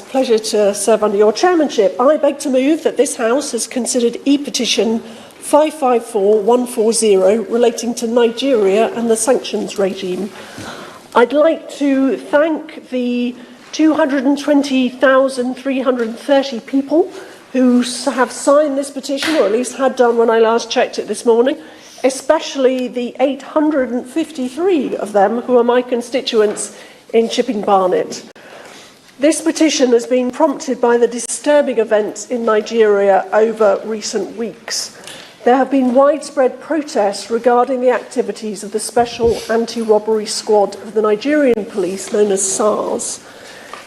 Pleasure to serve under your chairmanship. I beg to move that this House has considered E-petition 554140 relating to Nigeria and the sanctions regime. I'd like to thank the 220,330 people who have signed this petition, or at least had done when I last checked it this morning, especially the 853 of them who are my constituents in Chipping Barnet. This petition has been prompted by the disturbing events in Nigeria over recent weeks. There have been widespread protests regarding the activities of the Special Anti-Robbery Squad of the Nigerian police, known as SARS.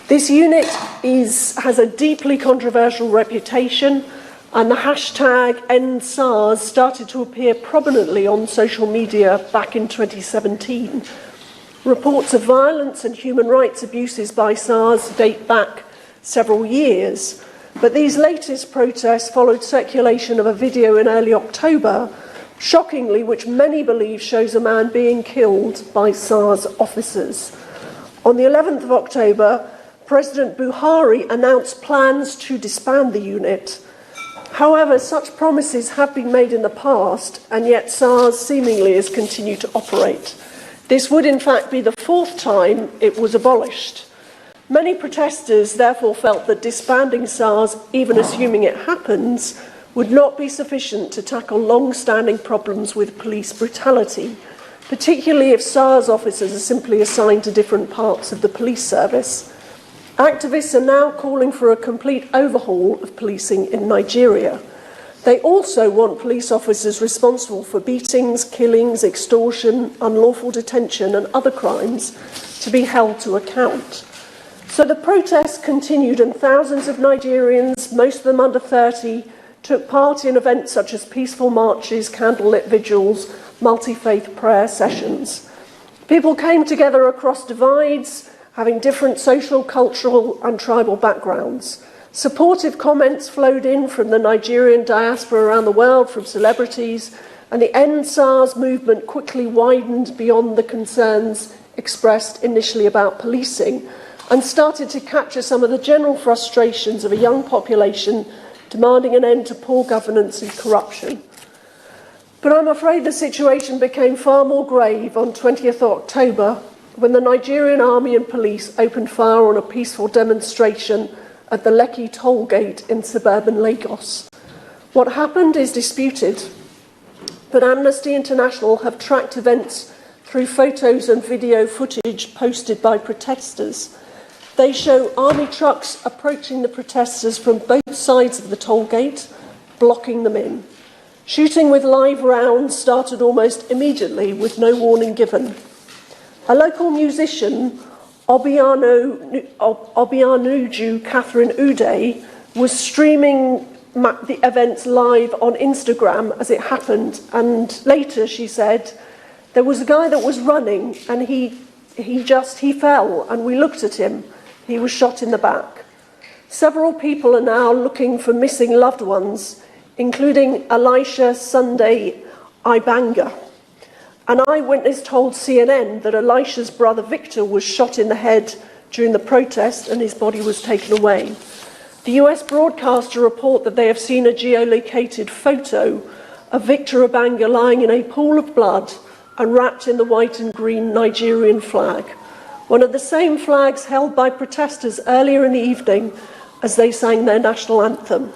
This unit has a deeply controversial reputation, and the hashtag #EndSARS started to appear prominently on social media back in 2017. Reports of violence and human rights abuses by SARS date back several years, but these latest protests followed circulation of a video in early October, shockingly, which many believe shows a man being killed by SARS officers. On the 11th of October, President Buhari announced plans to disband the unit. However, such promises have been made in the past, and yet SARS seemingly has continued to operate. This would in fact be the fourth time it was abolished. Many protesters therefore felt that disbanding SARS, even assuming it happens, would not be sufficient to tackle long-standing problems with police brutality, particularly if SARS officers are simply assigned to different parts of the police service. Activists are now calling for a complete overhaul of policing in Nigeria. They also want police officers responsible for beatings, killings, extortion, unlawful detention and other crimes to be held to account. So the protests continued, and thousands of Nigerians, most of them under 30, took part in events such as peaceful marches, candlelit vigils, multi-faith prayer sessions. People came together across divides, having different social, cultural and tribal backgrounds. Supportive comments flowed in from the Nigerian diaspora around the world, from celebrities, and the End SARS movement quickly widened beyond the concerns expressed initially about policing and started to capture some of the general frustrations of a young population demanding an end to poor governance and corruption. But I'm afraid the situation became far more grave on 20th October when the Nigerian army and police opened fire on a peaceful demonstration at the Lekki toll gate in suburban Lagos. What happened is disputed, but Amnesty International have tracked events through photos and video footage posted by protesters. They show army trucks approaching the protesters from both sides of the toll gate, blocking them in. Shooting with live rounds started almost immediately with no warning given. A local musician, Obianuju Catherine Uday, was streaming the events live on Instagram as it happened, and later she said, there was a guy that was running and he fell and we looked at him. He was shot in the back. Several people are now looking for missing loved ones, including Elisha Sunday Ibanga. An eyewitness told CNN that Elisha's brother Victor was shot in the head during the protest and his body was taken away. The US broadcaster report that they have seen a geolocated photo of Victor Ibanga lying in a pool of blood and wrapped in the white and green Nigerian flag, one of the same flags held by protesters earlier in the evening as they sang their national anthem.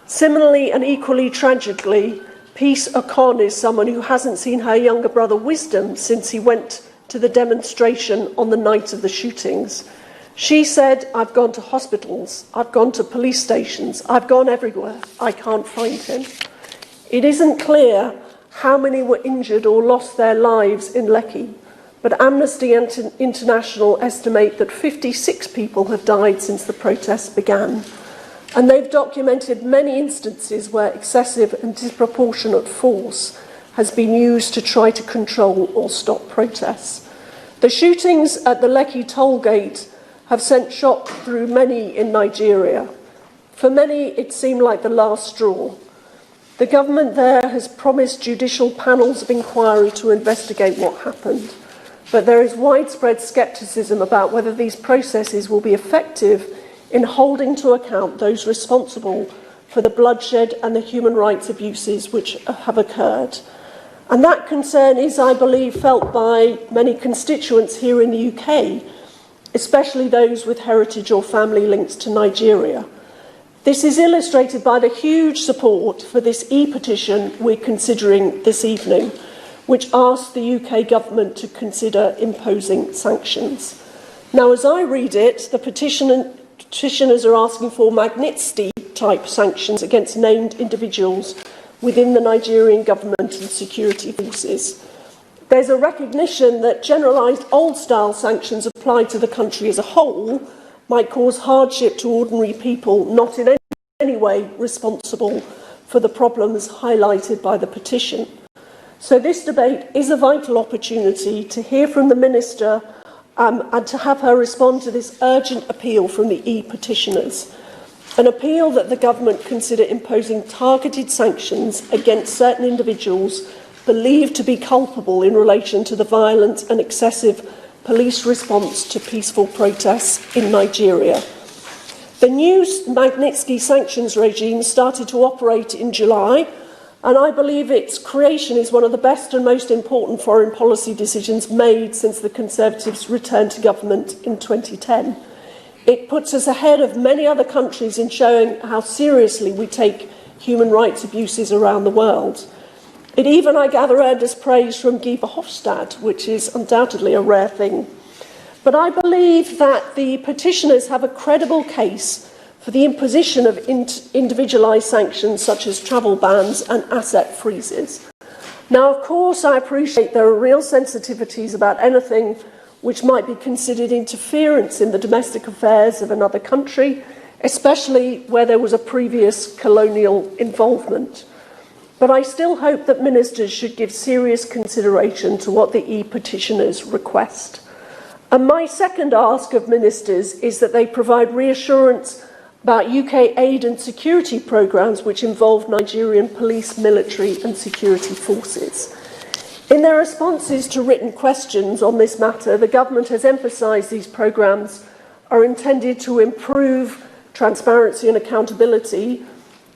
Similarly and equally tragically, Peace Okon is someone who hasn't seen her younger brother Wisdom since he went to the demonstration on the night of the shootings. She said, I've gone to hospitals, I've gone to police stations, I've gone everywhere, I can't find him. It isn't clear how many were injured or lost their lives in Lekki, but Amnesty International estimate that 56 people have died since the protests began. And they've documented many instances where excessive and disproportionate force has been used to try to control or stop protests. The shootings at the Lekki toll gate have sent shock through many in Nigeria. For many, it seemed like the last straw. The government there has promised judicial panels of inquiry to investigate what happened, but there is widespread scepticism about whether these processes will be effective in holding to account those responsible for the bloodshed and the human rights abuses which have occurred. And that concern is, I believe, felt by many constituents here in the UK, especially those with heritage or family links to Nigeria. This is illustrated by the huge support for this e-petition we're considering this evening, which asks the UK government to consider imposing sanctions. Now, as I read it, the petitioners are asking for Magnitsky-type sanctions against named individuals within the Nigerian government and security forces. There's a recognition that generalised old-style sanctions applied to the country as a whole might cause hardship to ordinary people not in any way responsible for the problems highlighted by the petition. So this debate is a vital opportunity to hear from the Minister and to have her respond to this urgent appeal from the e-petitioners. An appeal that the government consider imposing targeted sanctions against certain individuals believed to be culpable in relation to the violent and excessive police response to peaceful protests in Nigeria. The new Magnitsky sanctions regime started to operate in July, and I believe its creation is one of the best and most important foreign policy decisions made since the Conservatives returned to government in 2010. It puts us ahead of many other countries in showing how seriously we take human rights abuses around the world. It even, I gather, earned us praise from Guy Verhofstadt, which is undoubtedly a rare thing. But I believe that the petitioners have a credible case for the imposition of individualised sanctions such as travel bans and asset freezes. Now, of course, I appreciate there are real sensitivities about anything which might be considered interference in the domestic affairs of another country, especially where there was a previous colonial involvement. But I still hope that ministers should give serious consideration to what the e-petitioners request. And my second ask of ministers is that they provide reassurance about UK aid and security programmes which involve Nigerian police, military and security forces. In their responses to written questions on this matter, the government has emphasised these programmes are intended to improve transparency and accountability,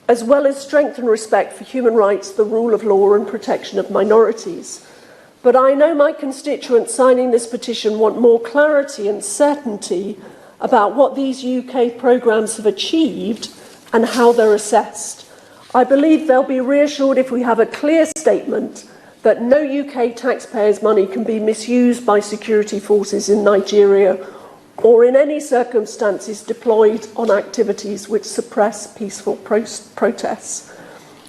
as well as strengthen respect for human rights, the rule of law and protection of minorities. But I know my constituents signing this petition want more clarity and certainty about what these UK programmes have achieved and how they're assessed. I believe they'll be reassured if we have a clear statement that no UK taxpayers' money can be misused by security forces in Nigeria or in any circumstances deployed on activities which suppress peaceful protests.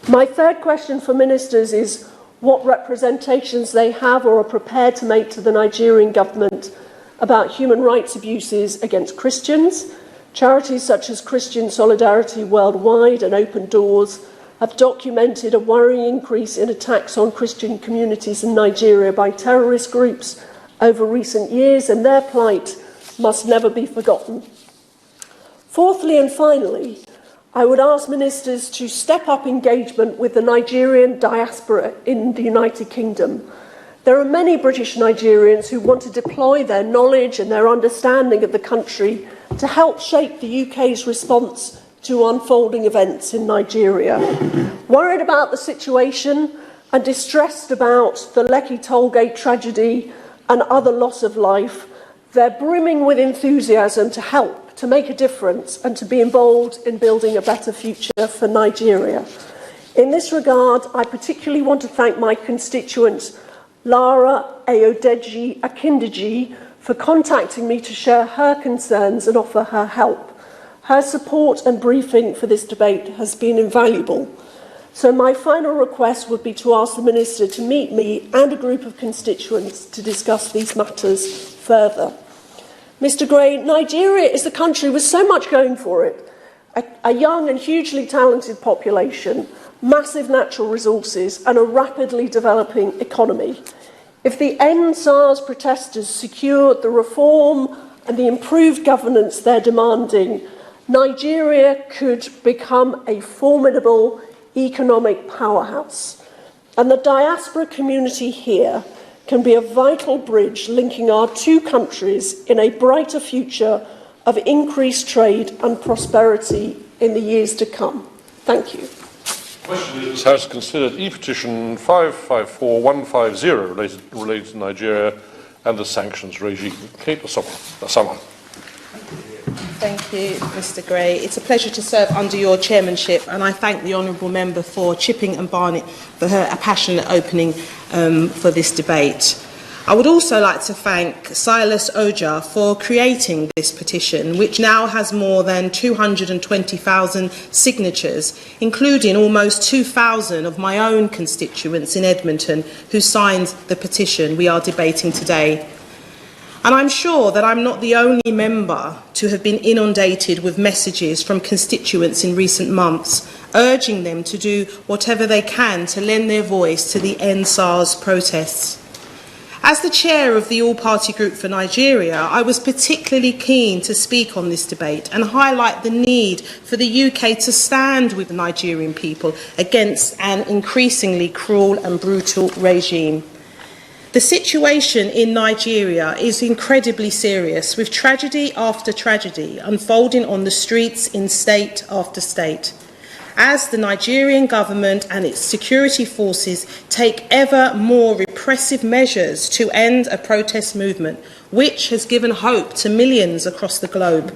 My third question for ministers is what representations they have or are prepared to make to the Nigerian government about human rights abuses against Christians. Charities such as Christian Solidarity Worldwide and Open Doors have documented a worrying increase in attacks on Christian communities in Nigeria by terrorist groups over recent years, and their plight must never be forgotten. Fourthly and finally, I would ask ministers to step up engagement with the Nigerian diaspora in the United Kingdom. There are many British Nigerians who want to deploy their knowledge and their understanding of the country to help shape the UK's response to unfolding events in Nigeria. Worried about the situation and distressed about the Lekki tollgate tragedy and other loss of life, they're brimming with enthusiasm to help, to make a difference and to be involved in building a better future for Nigeria. In this regard, I particularly want to thank my constituent Lara Ayodeji Akindeji for contacting me to share her concerns and offer her help. Her support and briefing for this debate has been invaluable. So my final request would be to ask the Minister to meet me and a group of constituents to discuss these matters further. Mr. Gray, Nigeria is a country with so much going for it. A young and hugely talented population, massive natural resources and a rapidly developing economy. If the End SARS protesters secured the reform and the improved governance they're demanding, Nigeria could become a formidable economic powerhouse. And the diaspora community here can be a vital bridge linking our two countries in a brighter future of increased trade and prosperity in the years to come. Thank you. This House considered E-petition 554150 related to Nigeria and the sanctions regime. Kate Osama. Thank you, Mr Gray. It's a pleasure to serve under your chairmanship, and I thank the honourable member for Chipping and Barnett for her passionate opening for this debate. I would also like to thank Silas Oja for creating this petition, which now has more than 220,000 signatures, including almost 2,000 of my own constituents in Edmonton who signed the petition we are debating today. And I'm sure that I'm not the only member to have been inundated with messages from constituents in recent months, urging them to do whatever they can to lend their voice to the End SARS protests. As the chair of the All-Party Group for Nigeria, I was particularly keen to speak on this debate and highlight the need for the UK to stand with the Nigerian people against an increasingly cruel and brutal regime. The situation in Nigeria is incredibly serious, with tragedy after tragedy unfolding on the streets in state after state, as the Nigerian government and its security forces take ever more repressive measures to end a protest movement, which has given hope to millions across the globe.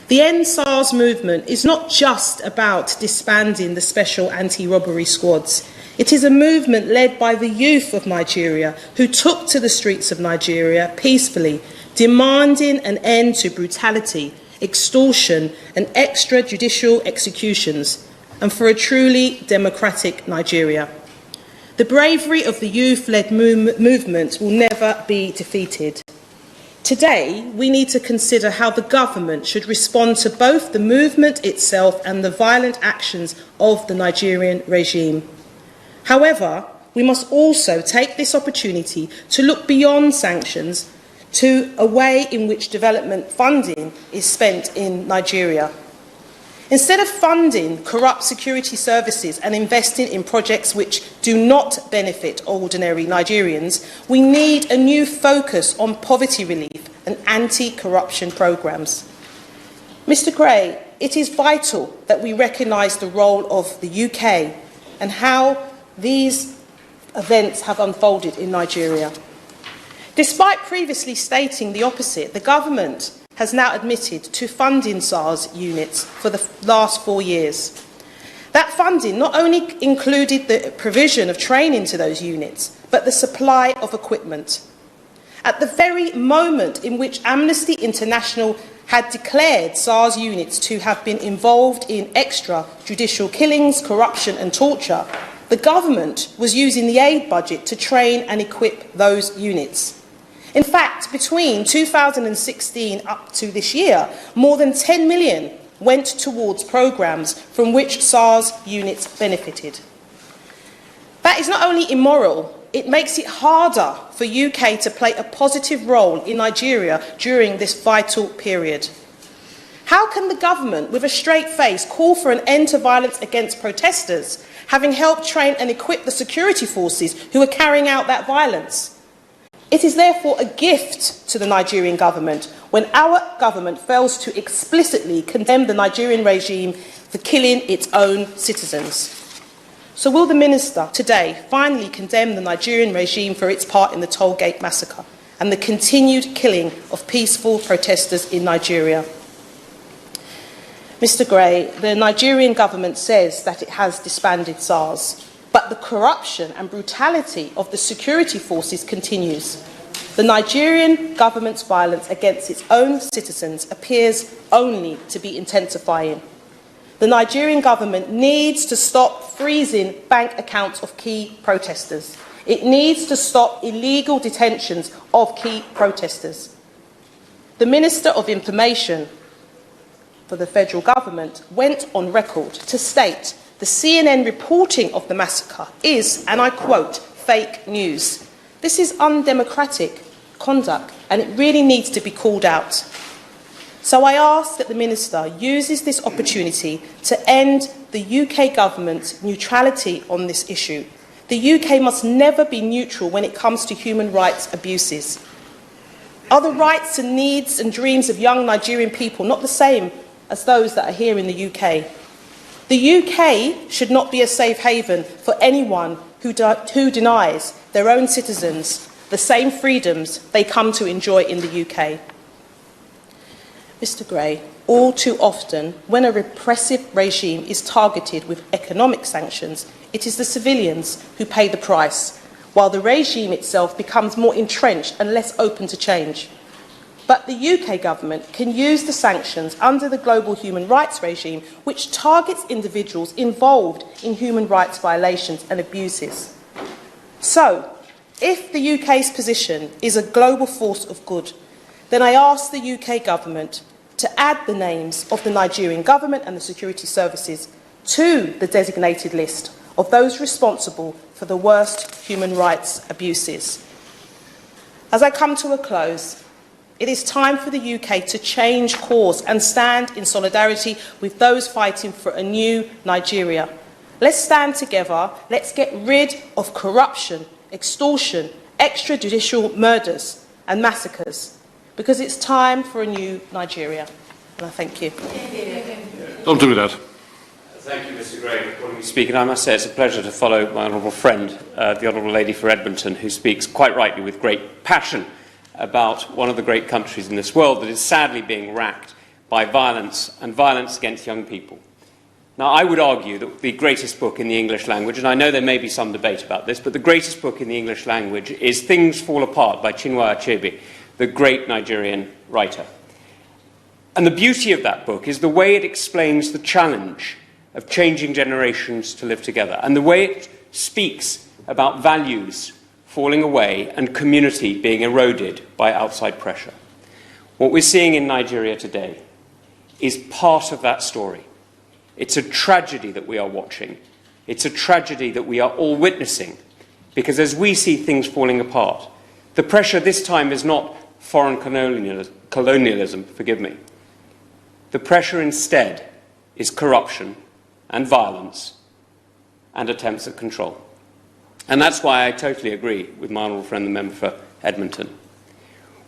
The End SARS movement is not just about disbanding the special anti-robbery squads. It is a movement led by the youth of Nigeria who took to the streets of Nigeria peacefully, demanding an end to brutality, extortion and extrajudicial executions, and for a truly democratic Nigeria. The bravery of the youth-led movement will never be defeated. Today, we need to consider how the government should respond to both the movement itself and the violent actions of the Nigerian regime. However, we must also take this opportunity to look beyond sanctions to a way in which development funding is spent in Nigeria. Instead of funding corrupt security services and investing in projects which do not benefit ordinary Nigerians, we need a new focus on poverty relief and anti-corruption programmes. Mr Gray, it is vital that we recognise the role of the UK and how these events have unfolded in Nigeria. Despite previously stating the opposite, the government has now admitted to funding SARS units for the last 4 years. That funding not only included the provision of training to those units, but the supply of equipment. At the very moment in which Amnesty International had declared SARS units to have been involved in extrajudicial killings, corruption and torture, the government was using the aid budget to train and equip those units. In fact, between 2016 up to this year, more than 10 million went towards programmes from which SARS units benefited. That is not only immoral, it makes it harder for UK to play a positive role in Nigeria during this vital period. How can the government, with a straight face, call for an end to violence against protesters, having helped train and equip the security forces who are carrying out that violence? It is therefore a gift to the Nigerian government when our government fails to explicitly condemn the Nigerian regime for killing its own citizens. So will the Minister today finally condemn the Nigerian regime for its part in the Tollgate massacre and the continued killing of peaceful protesters in Nigeria? Mr Gray, the Nigerian government says that it has disbanded SARS, but the corruption and brutality of the security forces continues. The Nigerian government's violence against its own citizens appears only to be intensifying. The Nigerian government needs to stop freezing bank accounts of key protesters. It needs to stop illegal detentions of key protesters. The Minister of Information for the federal government went on record to state the CNN reporting of the massacre is, and I quote, fake news. This is undemocratic conduct and it really needs to be called out. So I ask that the Minister uses this opportunity to end the UK government's neutrality on this issue. The UK must never be neutral when it comes to human rights abuses. Are the rights and needs and dreams of young Nigerian people not the same as those that are here in the UK? The UK should not be a safe haven for anyone who denies their own citizens the same freedoms they come to enjoy in the UK. Mr. Gray, all too often, when a repressive regime is targeted with economic sanctions, it is the civilians who pay the price, while the regime itself becomes more entrenched and less open to change. But the UK government can use the sanctions under the global human rights regime, which targets individuals involved in human rights violations and abuses. So, if the UK's position is a global force of good, then I ask the UK government to add the names of the Nigerian government and the security services to the designated list of those responsible for the worst human rights abuses. As I come to a close, it is time for the UK to change course and stand in solidarity with those fighting for a new Nigeria. Let's stand together, let's get rid of corruption, extortion, extrajudicial murders and massacres, because it's time for a new Nigeria. And I thank you. Don't do that. Thank you, Mr. Gray, for calling me to speak. And I must say it's a pleasure to follow my honourable friend, the Honourable Lady for Edmonton, who speaks quite rightly with great passion about one of the great countries in this world that is sadly being racked by violence and violence against young people. Now, I would argue that the greatest book in the English language, and I know there may be some debate about this, but the greatest book in the English language is Things Fall Apart by Chinua Achebe, the great Nigerian writer. And the beauty of that book is the way it explains the challenge of changing generations to live together, and the way it speaks about values falling away and community being eroded by outside pressure. What we're seeing in Nigeria today is part of that story. It's a tragedy that we are watching. It's a tragedy that we are all witnessing, because as we see things falling apart, the pressure this time is not foreign colonialism, forgive me. The pressure instead is corruption and violence and attempts at control. And that's why I totally agree with my honourable friend, the member for Edmonton.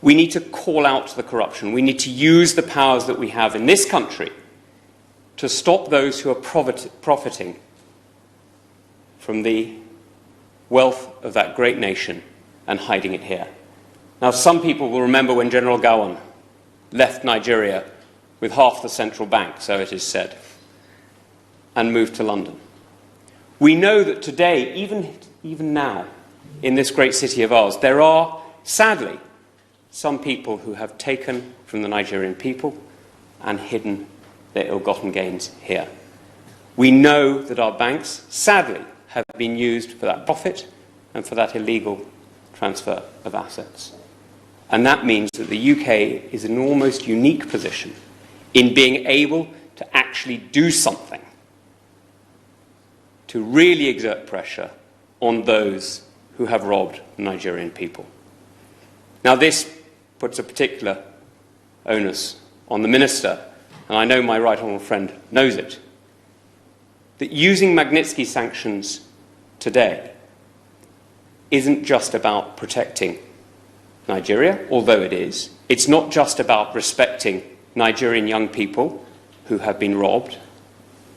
We need to call out the corruption. We need to use the powers that we have in this country to stop those who are profiting from the wealth of that great nation and hiding it here. Now, some people will remember when General Gowon left Nigeria with half the central bank, so it is said, and moved to London. We know that today, even now, in this great city of ours, there are, sadly, some people who have taken from the Nigerian people and hidden their ill-gotten gains here. We know that our banks, sadly, have been used for that profit and for that illegal transfer of assets. And that means that the UK is in an almost unique position in being able to actually do something to really exert pressure on those who have robbed the Nigerian people. Now, this puts a particular onus on the Minister, and I know my right honourable friend knows it, that using Magnitsky sanctions today isn't just about protecting Nigeria, although it is. It's not just about respecting Nigerian young people who have been robbed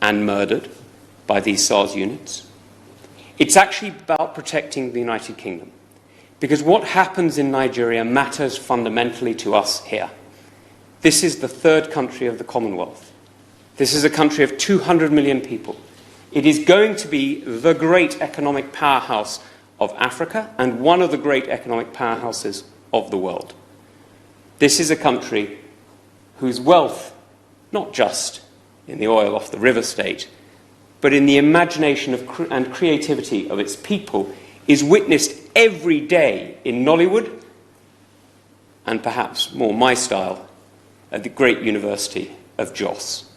and murdered by these SARS units. It's actually about protecting the United Kingdom, because what happens in Nigeria matters fundamentally to us here. This is the third country of the Commonwealth. This is a country of 200 million people. It is going to be the great economic powerhouse of Africa and one of the great economic powerhouses of the world. This is a country whose wealth, not just in the oil off the river state, but in the imagination and creativity of its people, is witnessed every day in Nollywood, and perhaps more my style, at the great University of Jos.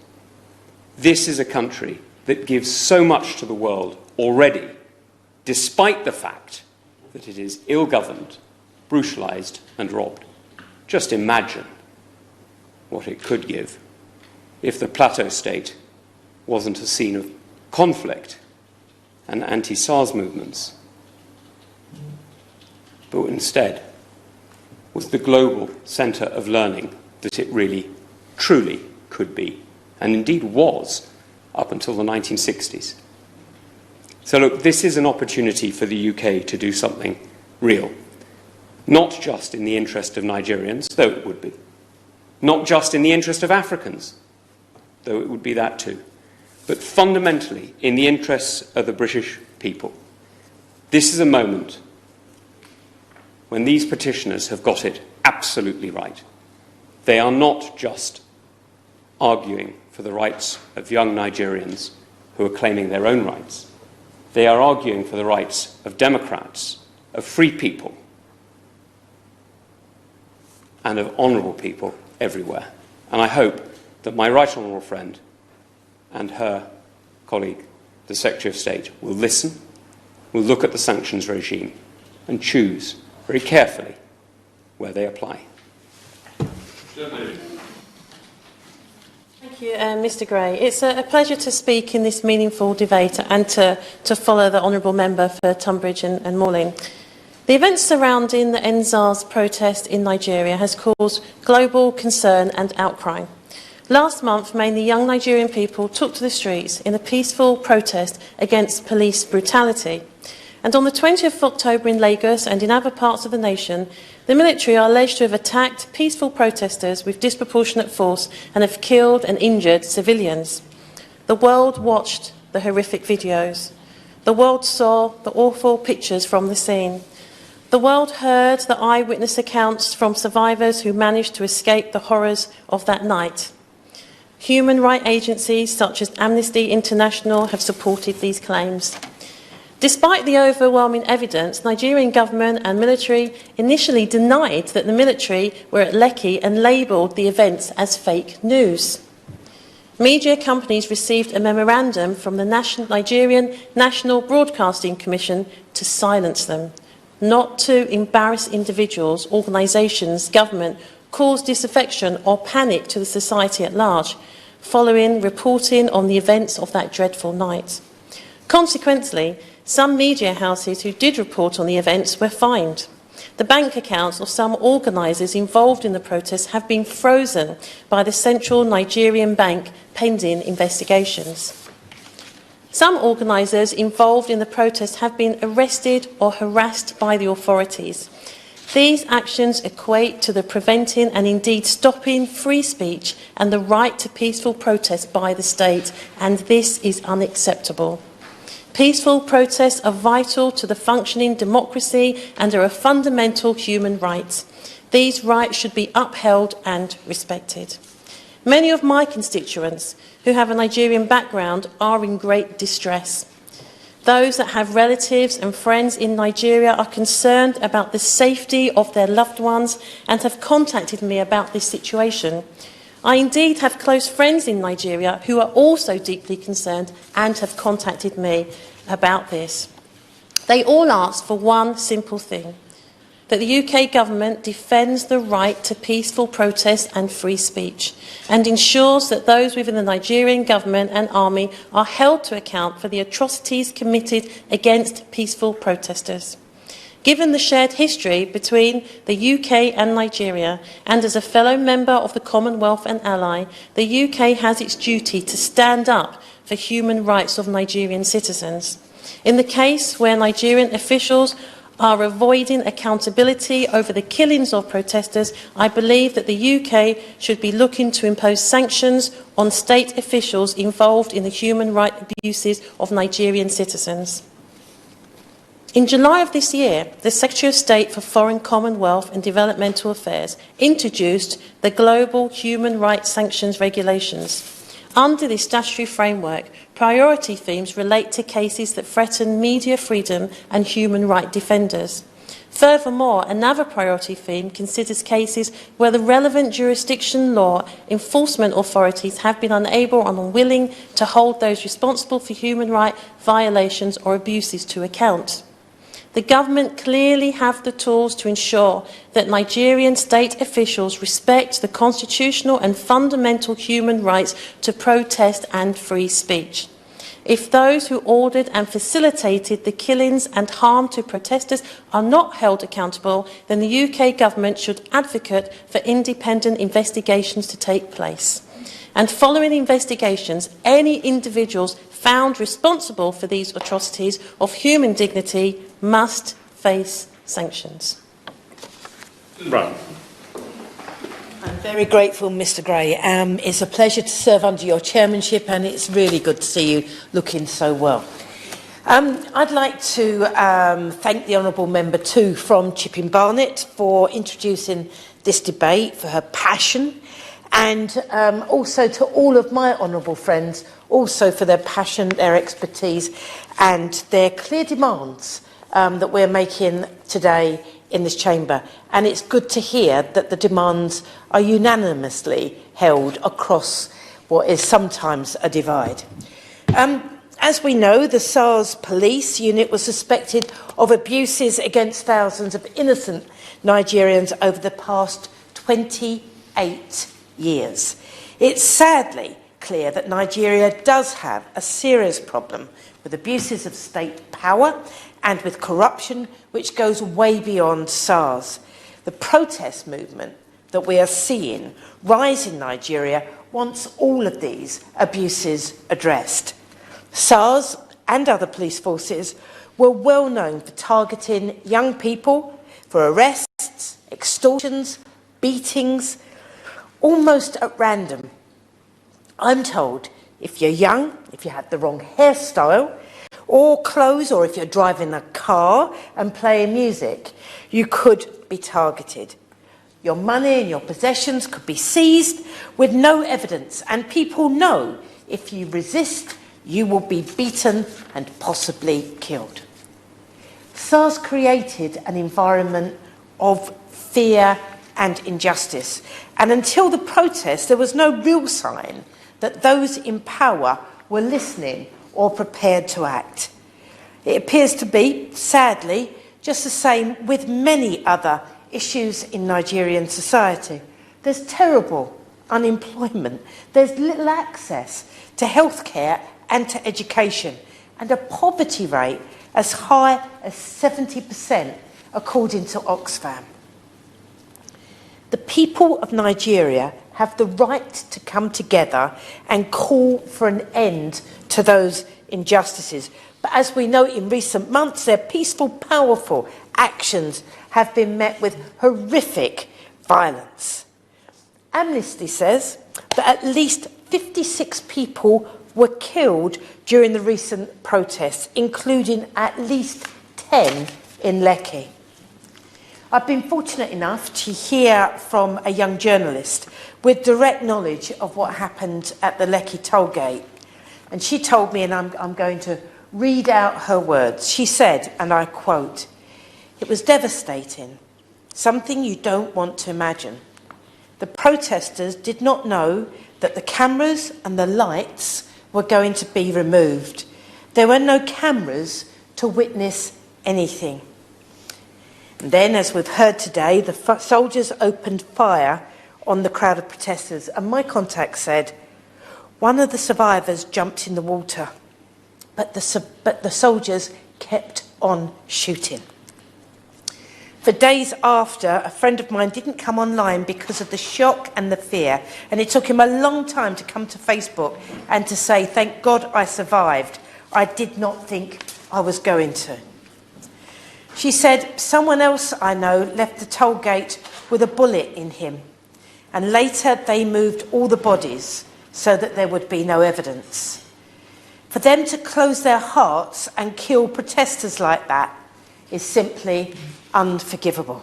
This is a country that gives so much to the world already, despite the fact that it is ill-governed, brutalised and robbed. Just imagine what it could give if the plateau state wasn't a scene of conflict and anti-SARS movements, but instead was the global centre of learning that it really, truly could be, and indeed was up until the 1960s. So look, this is an opportunity for the UK to do something real, not just in the interest of Nigerians, though it would be, not just in the interest of Africans, though it would be that too, but fundamentally in the interests of the British people. This is a moment when these petitioners have got it absolutely right. They are not just arguing for the rights of young Nigerians who are claiming their own rights. They are arguing for the rights of Democrats, of free people, and of honourable people everywhere. And I hope that my right honourable friend and her colleague, the Secretary of State, will listen, will look at the sanctions regime and choose very carefully where they apply. Thank you, Mr Gray. It's a pleasure to speak in this meaningful debate and to follow the honourable member for Tunbridge and Malling. The events surrounding the NSAS protest in Nigeria has caused global concern and outcry. Last month, mainly young Nigerian people took to the streets in a peaceful protest against police brutality. And on the 20th of October in Lagos and in other parts of the nation, the military are alleged to have attacked peaceful protesters with disproportionate force and have killed and injured civilians. The world watched the horrific videos. The world saw the awful pictures from the scene. The world heard the eyewitness accounts from survivors who managed to escape the horrors of that night. Human rights agencies such as Amnesty International have supported these claims. Despite the overwhelming evidence, Nigerian government and military initially denied that the military were at Lekki and labelled the events as fake news. Media companies received a memorandum from the Nigerian National Broadcasting Commission to silence them, not to embarrass individuals, organisations, government, cause disaffection or panic to the society at large, following reporting on the events of that dreadful night. Consequently, some media houses who did report on the events were fined. The bank accounts of some organisers involved in the protests have been frozen by the Central Nigerian Bank pending investigations. Some organisers involved in the protests have been arrested or harassed by the authorities. These actions equate to the preventing and indeed stopping free speech and the right to peaceful protest by the state, and this is unacceptable. Peaceful protests are vital to the functioning democracy and are a fundamental human right. These rights should be upheld and respected. Many of my constituents who have a Nigerian background are in great distress. Those that have relatives and friends in Nigeria are concerned about the safety of their loved ones and have contacted me about this situation. I indeed have close friends in Nigeria who are also deeply concerned and have contacted me about this. They all ask for one simple thing: that the UK government defends the right to peaceful protest and free speech and ensures that those within the Nigerian government and army are held to account for the atrocities committed against peaceful protesters. Given the shared history between the UK and Nigeria, and as a fellow member of the Commonwealth and ally, the UK has its duty to stand up for human rights of Nigerian citizens. In the case where Nigerian officials are avoiding accountability over the killings of protesters, I believe that the UK should be looking to impose sanctions on state officials involved in the human rights abuses of Nigerian citizens. In July of this year, the Secretary of State for Foreign, Commonwealth and Developmental Affairs introduced the Global Human Rights Sanctions Regulations. Under this statutory framework, priority themes relate to cases that threaten media freedom and human rights defenders. Furthermore, another priority theme considers cases where the relevant jurisdiction law enforcement authorities have been unable or unwilling to hold those responsible for human rights violations or abuses to account. The government clearly have the tools to ensure that Nigerian state officials respect the constitutional and fundamental human rights to protest and free speech. If those who ordered and facilitated the killings and harm to protesters are not held accountable, then the UK government should advocate for independent investigations to take place. And following investigations, any individuals found responsible for these atrocities of human dignity must face sanctions. Right. I'm very grateful, Mr Gray. It's a pleasure to serve under your chairmanship, and it's really good to see you looking so well. I'd like to thank the Honourable Member too from Chipping Barnet for introducing this debate, for her passion, and also to all of my honourable friends, also for their passion, their expertise and their clear demands that we're making today in this chamber. And it's good to hear that the demands are unanimously held across what is sometimes a divide. As we know, the SARS police unit was suspected of abuses against thousands of innocent Nigerians over the past 28 years. It's sadly clear that Nigeria does have a serious problem with abuses of state power and with corruption which goes way beyond SARS. The protest movement that we are seeing rise in Nigeria wants all of these abuses addressed. SARS and other police forces were well known for targeting young people, for arrests, extortions, beatings, almost at random. I'm told if you're young, if you have the wrong hairstyle or clothes, or if you're driving a car and playing music, you could be targeted. Your money and your possessions could be seized with no evidence, and people know if you resist, you will be beaten and possibly killed. SARS created an environment of fear and injustice, and until the protest, there was no real sign that those in power were listening or prepared to act. It appears to be, sadly, just the same with many other issues in Nigerian society. There's terrible unemployment, there's little access to healthcare and to education, and a poverty rate as high as 70%, according to Oxfam. The people of Nigeria have the right to come together and call for an end to those injustices. But as we know, in recent months, their peaceful, powerful actions have been met with horrific violence. Amnesty says that at least 56 people were killed during the recent protests, including at least 10 in Lekki. I've been fortunate enough to hear from a young journalist with direct knowledge of what happened at the Lekki toll gate. And she told me, and I'm going to read out her words. She said, and I quote, "It was devastating, something you don't want to imagine. The protesters did not know that the cameras and the lights were going to be removed. There were no cameras to witness anything. And then, as we've heard today, the soldiers opened fire on the crowd of protesters, and my contact said one of the survivors jumped in the water, but the soldiers kept on shooting. For days after, a friend of mine didn't come online because of the shock and the fear, and it took him a long time to come to Facebook and to say, thank God I survived. I did not think I was going to." She said, "Someone else I know left the toll gate with a bullet in him, and later they moved all the bodies so that there would be no evidence. For them to close their hearts and kill protesters like that is simply unforgivable."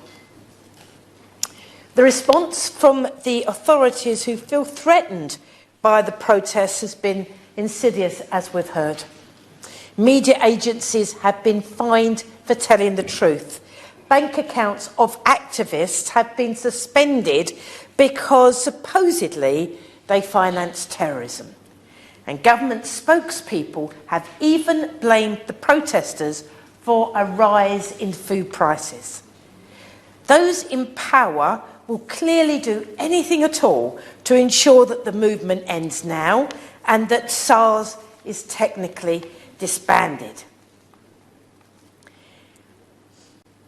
The response from the authorities who feel threatened by the protests has been insidious, as we've heard. Media agencies have been fined for telling the truth. Bank accounts of activists have been suspended because supposedly they finance terrorism. And government spokespeople have even blamed the protesters for a rise in food prices. Those in power will clearly do anything at all to ensure that the movement ends now and that SARS is technically disbanded.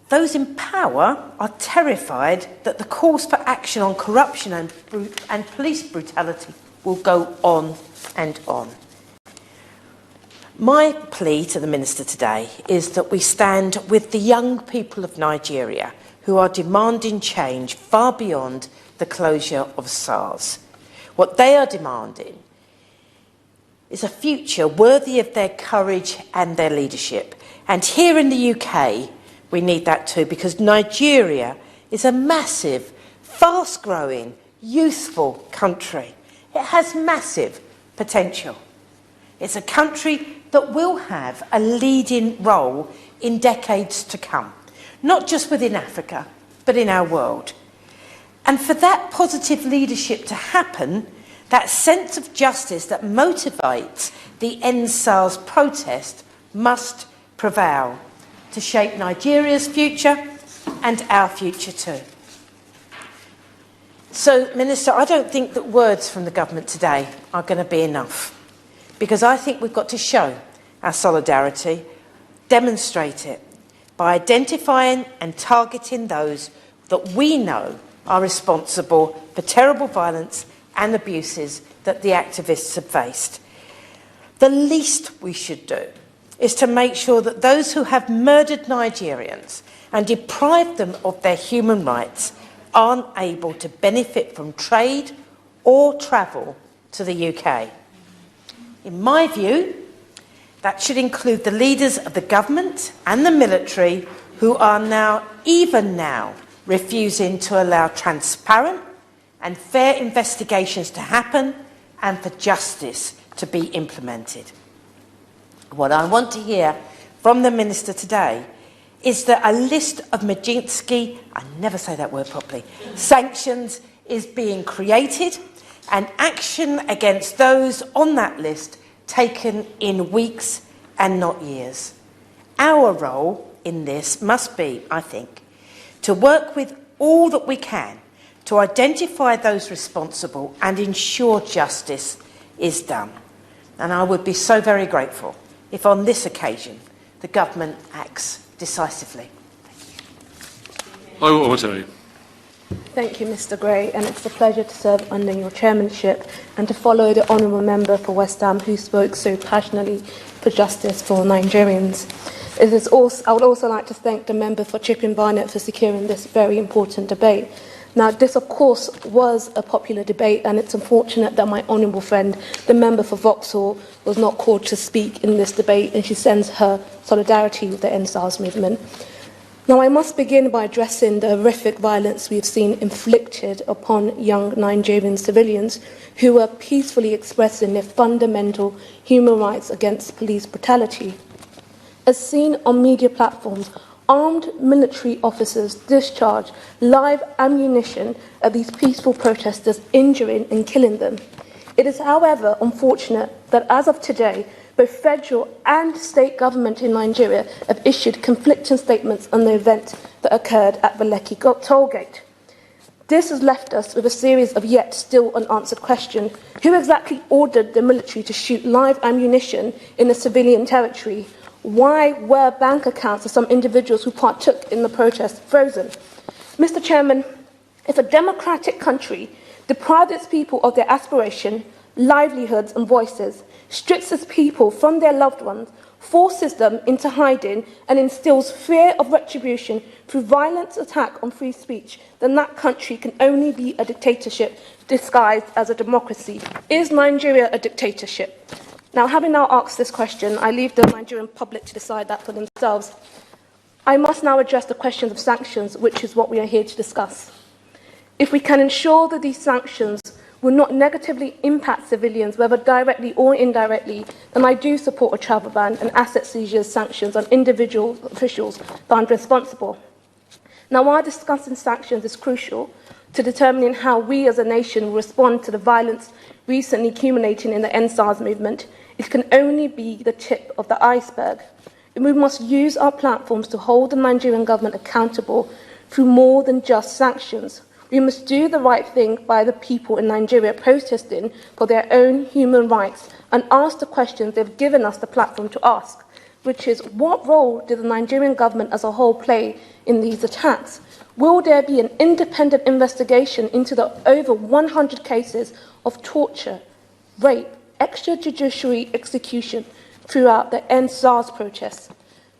Those in power are terrified that the calls for action on corruption and police brutality will go on and on. My plea to the Minister today is that we stand with the young people of Nigeria who are demanding change far beyond the closure of SARS. What they are demanding is a future worthy of their courage and their leadership. And here in the UK, we need that too, because Nigeria is a massive, fast-growing, youthful country. It has massive potential. It's a country that will have a leading role in decades to come, not just within Africa, but in our world. And for that positive leadership to happen, that sense of justice that motivates the End SARS protest must prevail to shape Nigeria's future and our future too. So, Minister, I don't think that words from the government today are going to be enough, because I think we've got to show our solidarity, demonstrate it, by identifying and targeting those that we know are responsible for terrible violence and abuses that the activists have faced. The least we should do is to make sure that those who have murdered Nigerians and deprived them of their human rights aren't able to benefit from trade or travel to the UK. In my view, that should include the leaders of the government and the military who are now, even now, refusing to allow transparent and fair investigations to happen and for justice to be implemented. What I want to hear from the Minister today is that a list of Magnitsky, I never say that word properly, sanctions is being created and action against those on that list taken in weeks and not years. Our role in this must be, I think, to work with all that we can to identify those responsible and ensure justice is done. And I would be so very grateful if on this occasion the government acts decisively. I will tell you. Thank you, Mr Gray, and it's a pleasure to serve under your chairmanship and to follow the Honourable Member for West Ham who spoke so passionately for justice for Nigerians. I would also like to thank the member for Chipping Barnett for securing this very important debate. Now, this, of course, was a popular debate, and it's unfortunate that my honourable friend, the member for Vauxhall, was not called to speak in this debate, and she sends her solidarity with the End SARS movement. Now, I must begin by addressing the horrific violence we've seen inflicted upon young Nigerian civilians who were peacefully expressing their fundamental human rights against police brutality. As seen on media platforms, armed military officers discharge live ammunition at these peaceful protesters, injuring and killing them. It is, however, unfortunate that as of today, both federal and state government in Nigeria have issued conflicting statements on the event that occurred at the Lekki tollgate. This has left us with a series of yet still unanswered questions. Who exactly ordered the military to shoot live ammunition in a civilian territory? Why were bank accounts of some individuals who partook in the protest frozen? Mr Chairman, if a democratic country deprives its people of their aspiration, livelihoods and voices, strips its people from their loved ones, forces them into hiding and instills fear of retribution through violent attack on free speech, then that country can only be a dictatorship disguised as a democracy. Is Nigeria a dictatorship? Now, having now asked this question, I leave the Nigerian public to decide that for themselves. I must now address the questions of sanctions, which is what we are here to discuss. If we can ensure that these sanctions will not negatively impact civilians, whether directly or indirectly, then I do support a travel ban and asset seizure sanctions on individual officials found responsible. Now, while discussing sanctions is crucial to determining how we as a nation will respond to the violence recently accumulating in the End SARS movement, it can only be the tip of the iceberg. We must use our platforms to hold the Nigerian government accountable through more than just sanctions. We must do the right thing by the people in Nigeria protesting for their own human rights and ask the questions they've given us the platform to ask, which is, what role did the Nigerian government as a whole play in these attacks? Will there be an independent investigation into the over 100 cases of torture, rape, extrajudicial execution throughout the End SARS protests?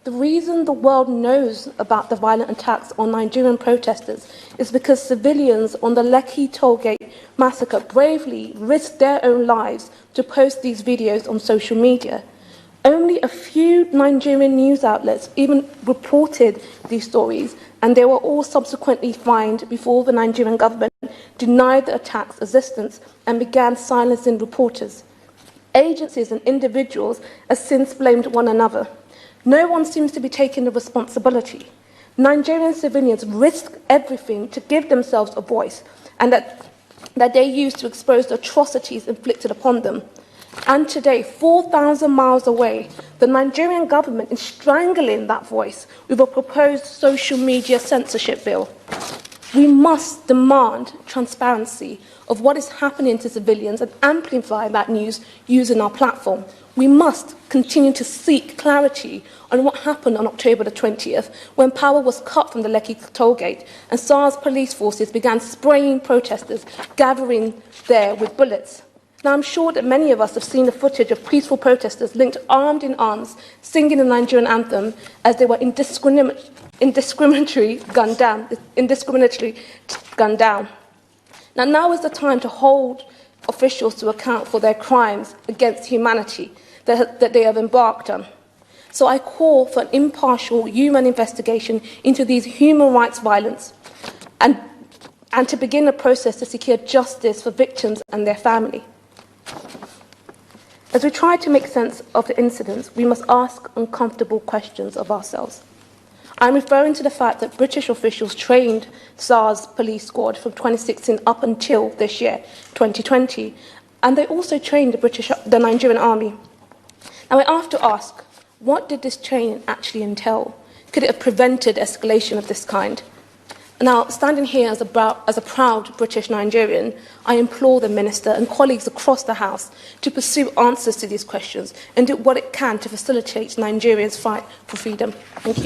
The reason the world knows about the violent attacks on Nigerian protesters is because civilians on the Lekki Tollgate massacre bravely risked their own lives to post these videos on social media. Only a few Nigerian news outlets even reported these stories, and they were all subsequently fined before the Nigerian government denied the attacks' existence and began silencing reporters. Agencies and individuals have since blamed one another. No one seems to be taking the responsibility. Nigerian civilians risk everything to give themselves a voice, and that they use to expose the atrocities inflicted upon them. And today, 4,000 miles away, the Nigerian government is strangling that voice with a proposed social media censorship bill. We must demand transparency of what is happening to civilians and amplify that news using our platform. We must continue to seek clarity on what happened on October the 20th, when power was cut from the Lekki Tollgate and SARS police forces began spraying protesters gathering there with bullets. Now, I'm sure that many of us have seen the footage of peaceful protesters linked armed in arms, singing the Nigerian anthem as they were indiscriminately gunned down. Now is the time to hold officials to account for their crimes against humanity that they have embarked on. So I call for an impartial human investigation into these human rights violence and to begin a process to secure justice for victims and their family. As we try to make sense of the incidents, we must ask uncomfortable questions of ourselves. I'm referring to the fact that British officials trained SARS police squad from 2016 up until this year, 2020, and they also trained the Nigerian army. Now I have to ask, what did this training actually entail? Could it have prevented escalation of this kind? Now, standing here as a proud British Nigerian, I implore the Minister and colleagues across the House to pursue answers to these questions and do what it can to facilitate Nigerians' fight for freedom. Thank you.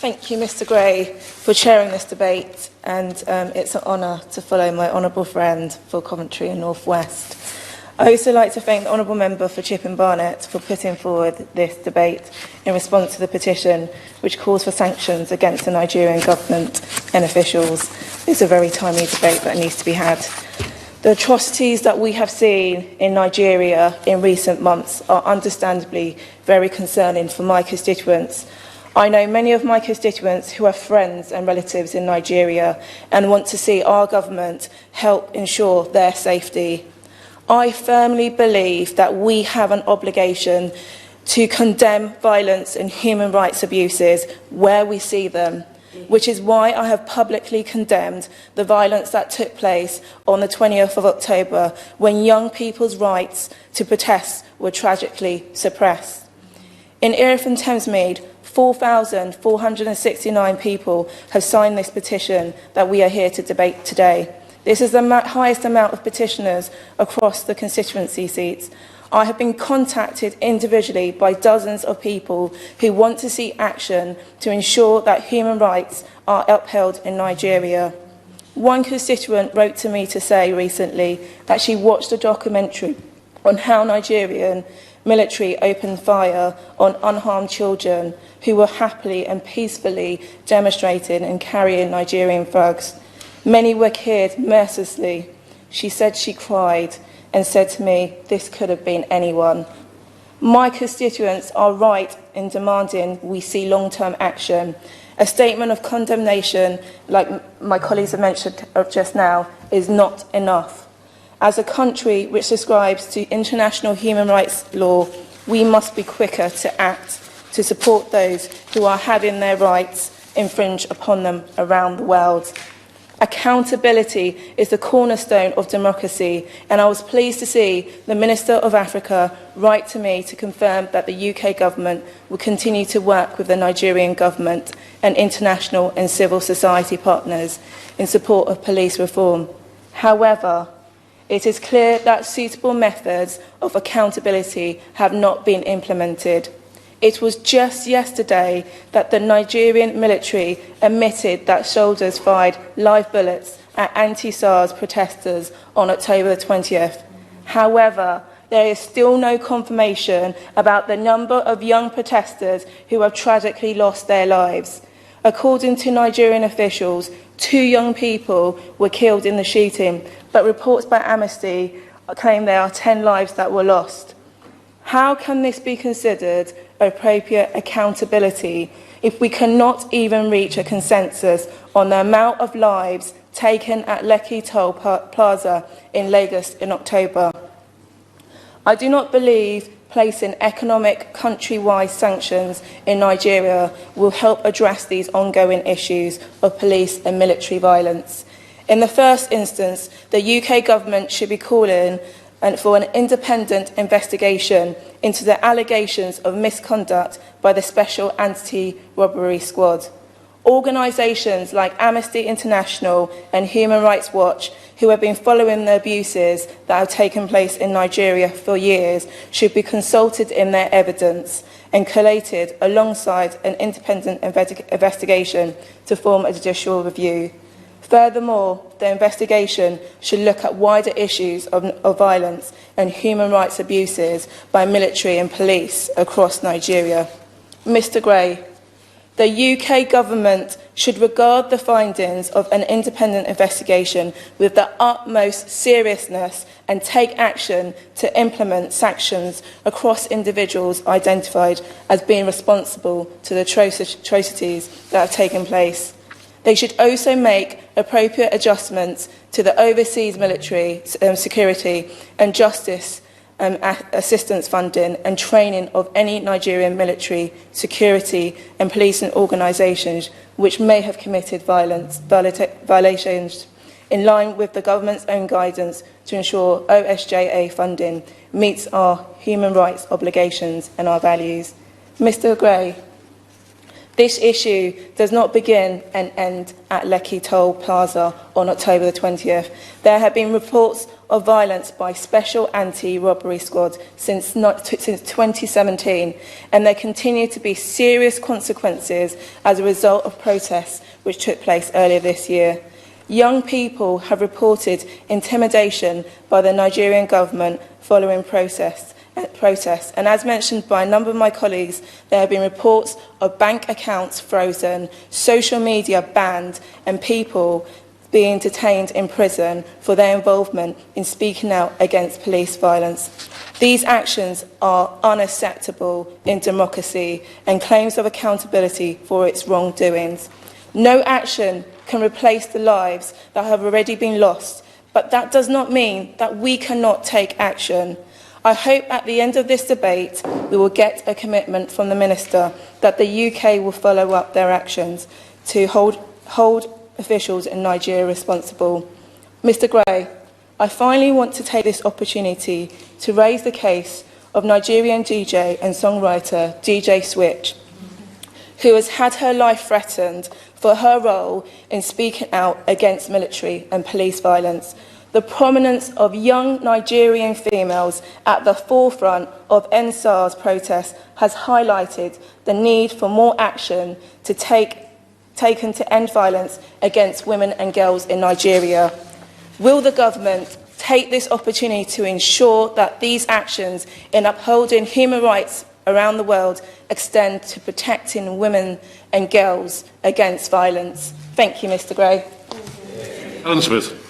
Thank you, Mr Gray, for chairing this debate, and it's an honour to follow my honourable friend for Coventry and North West. I also like to thank the Honourable Member for Chipping Barnett for putting forward this debate in response to the petition which calls for sanctions against the Nigerian government and officials. It's a very timely debate that needs to be had. The atrocities that we have seen in Nigeria in recent months are understandably very concerning for my constituents. I know many of my constituents who have friends and relatives in Nigeria and want to see our government help ensure their safety. I firmly believe that we have an obligation to condemn violence and human rights abuses where we see them, which is why I have publicly condemned the violence that took place on the 20th of October when young people's rights to protest were tragically suppressed. In Erith and Thamesmead, 4,469 people have signed this petition that we are here to debate today. This is the highest amount of petitioners across the constituency seats. I have been contacted individually by dozens of people who want to see action to ensure that human rights are upheld in Nigeria. One constituent wrote to me to say recently that she watched a documentary on how Nigerian military opened fire on unharmed children who were happily and peacefully demonstrating and carrying Nigerian flags. Many were killed mercilessly. She said she cried and said to me, this could have been anyone. My constituents are right in demanding we see long-term action. A statement of condemnation, like my colleagues have mentioned just now, is not enough. As a country which subscribes to international human rights law, we must be quicker to act to support those who are having their rights infringed upon them around the world. Accountability is the cornerstone of democracy, and I was pleased to see the Minister of Africa write to me to confirm that the UK government will continue to work with the Nigerian government and international and civil society partners in support of police reform. However, it is clear that suitable methods of accountability have not been implemented. It was just yesterday that the Nigerian military admitted that soldiers fired live bullets at anti-SARS protesters on October the 20th. However, there is still no confirmation about the number of young protesters who have tragically lost their lives. According to Nigerian officials, 2 young people were killed in the shooting, but reports by Amnesty claim there are 10 lives that were lost. How can this be considered appropriate accountability if we cannot even reach a consensus on the amount of lives taken at Lekki Toll Plaza in Lagos in October? I do not believe placing economic countrywide sanctions in Nigeria will help address these ongoing issues of police and military violence. In the first instance, the UK government should be calling for an independent investigation into the allegations of misconduct by the Special Anti-Robbery Squad. Organisations like Amnesty International and Human Rights Watch, who have been following the abuses that have taken place in Nigeria for years, should be consulted in their evidence and collated alongside an independent investigation to form a judicial review. Furthermore, the investigation should look at wider issues of violence and human rights abuses by military and police across Nigeria. Mr. Gray, the UK government should regard the findings of an independent investigation with the utmost seriousness and take action to implement sanctions across individuals identified as being responsible to the atrocities that have taken place. They should also make appropriate adjustments to the overseas military security and justice assistance funding and training of any Nigerian military, security and policing organisations which may have committed violations in line with the government's own guidance to ensure OSJA funding meets our human rights obligations and our values. Mr. Gray, this issue does not begin and end at Lekki Toll Plaza on October the 20th. There have been reports of violence by Special Anti-Robbery Squad since 2017, and there continue to be serious consequences as a result of protests which took place earlier this year. Young people have reported intimidation by the Nigerian government following protests. And as mentioned by a number of my colleagues, there have been reports of bank accounts frozen, social media banned, and people being detained in prison for their involvement in speaking out against police violence. These actions are unacceptable in democracy and claims of accountability for its wrongdoings. No action can replace the lives that have already been lost, but that does not mean that we cannot take action. I hope at the end of this debate we will get a commitment from the Minister that the UK will follow up their actions to hold officials in Nigeria responsible. Mr. Gray, I finally want to take this opportunity to raise the case of Nigerian DJ and songwriter DJ Switch, who has had her life threatened for her role in speaking out against military and police violence. The prominence of young Nigerian females at the forefront of EndSARS protests has highlighted the need for more action taken to end violence against women and girls in Nigeria. Will the government take this opportunity to ensure that these actions in upholding human rights around the world extend to protecting women and girls against violence? Thank you, Mr. Gray. Alan Smith.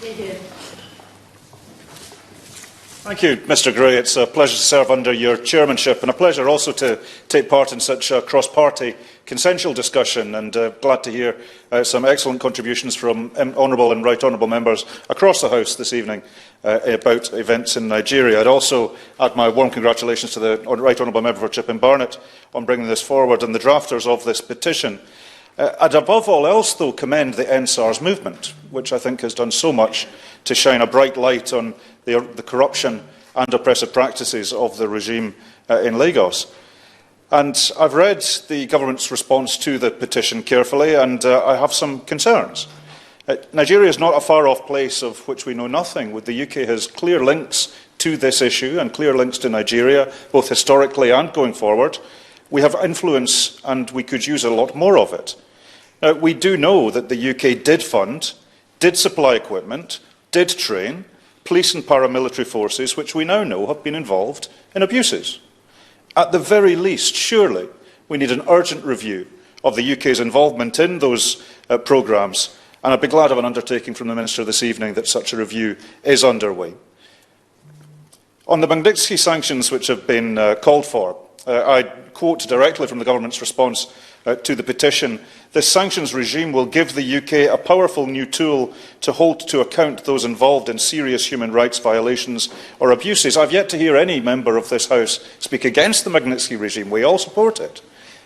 Thank you, Mr. Gray. It's a pleasure to serve under your chairmanship and a pleasure also to take part in such a cross-party consensual discussion, and glad to hear some excellent contributions from honourable and right honourable members across the House this evening about events in Nigeria. I'd also add my warm congratulations to the right honourable member for Chipping Barnett on bringing this forward and the drafters of this petition. I'd above all else, though, commend the NSARS movement, which I think has done so much to shine a bright light on the corruption and oppressive practices of the regime in Lagos. And I've read the government's response to the petition carefully, and I have some concerns. Nigeria is not a far-off place of which we know nothing. The UK has clear links to this issue and clear links to Nigeria, both historically and going forward. We have influence, and we could use a lot more of it. Now, we do know that the UK did fund, did supply equipment, did train police and paramilitary forces, which we now know have been involved in abuses. At the very least, surely, we need an urgent review of the UK's involvement in those programmes, and I'd be glad of an undertaking from the Minister this evening that such a review is underway. On the Magnitsky sanctions which have been called for, I quote directly from the government's response to the petition: "This sanctions regime will give the UK a powerful new tool to hold to account those involved in serious human rights violations or abuses." I've yet to hear any member of this House speak against the Magnitsky regime. We all support it.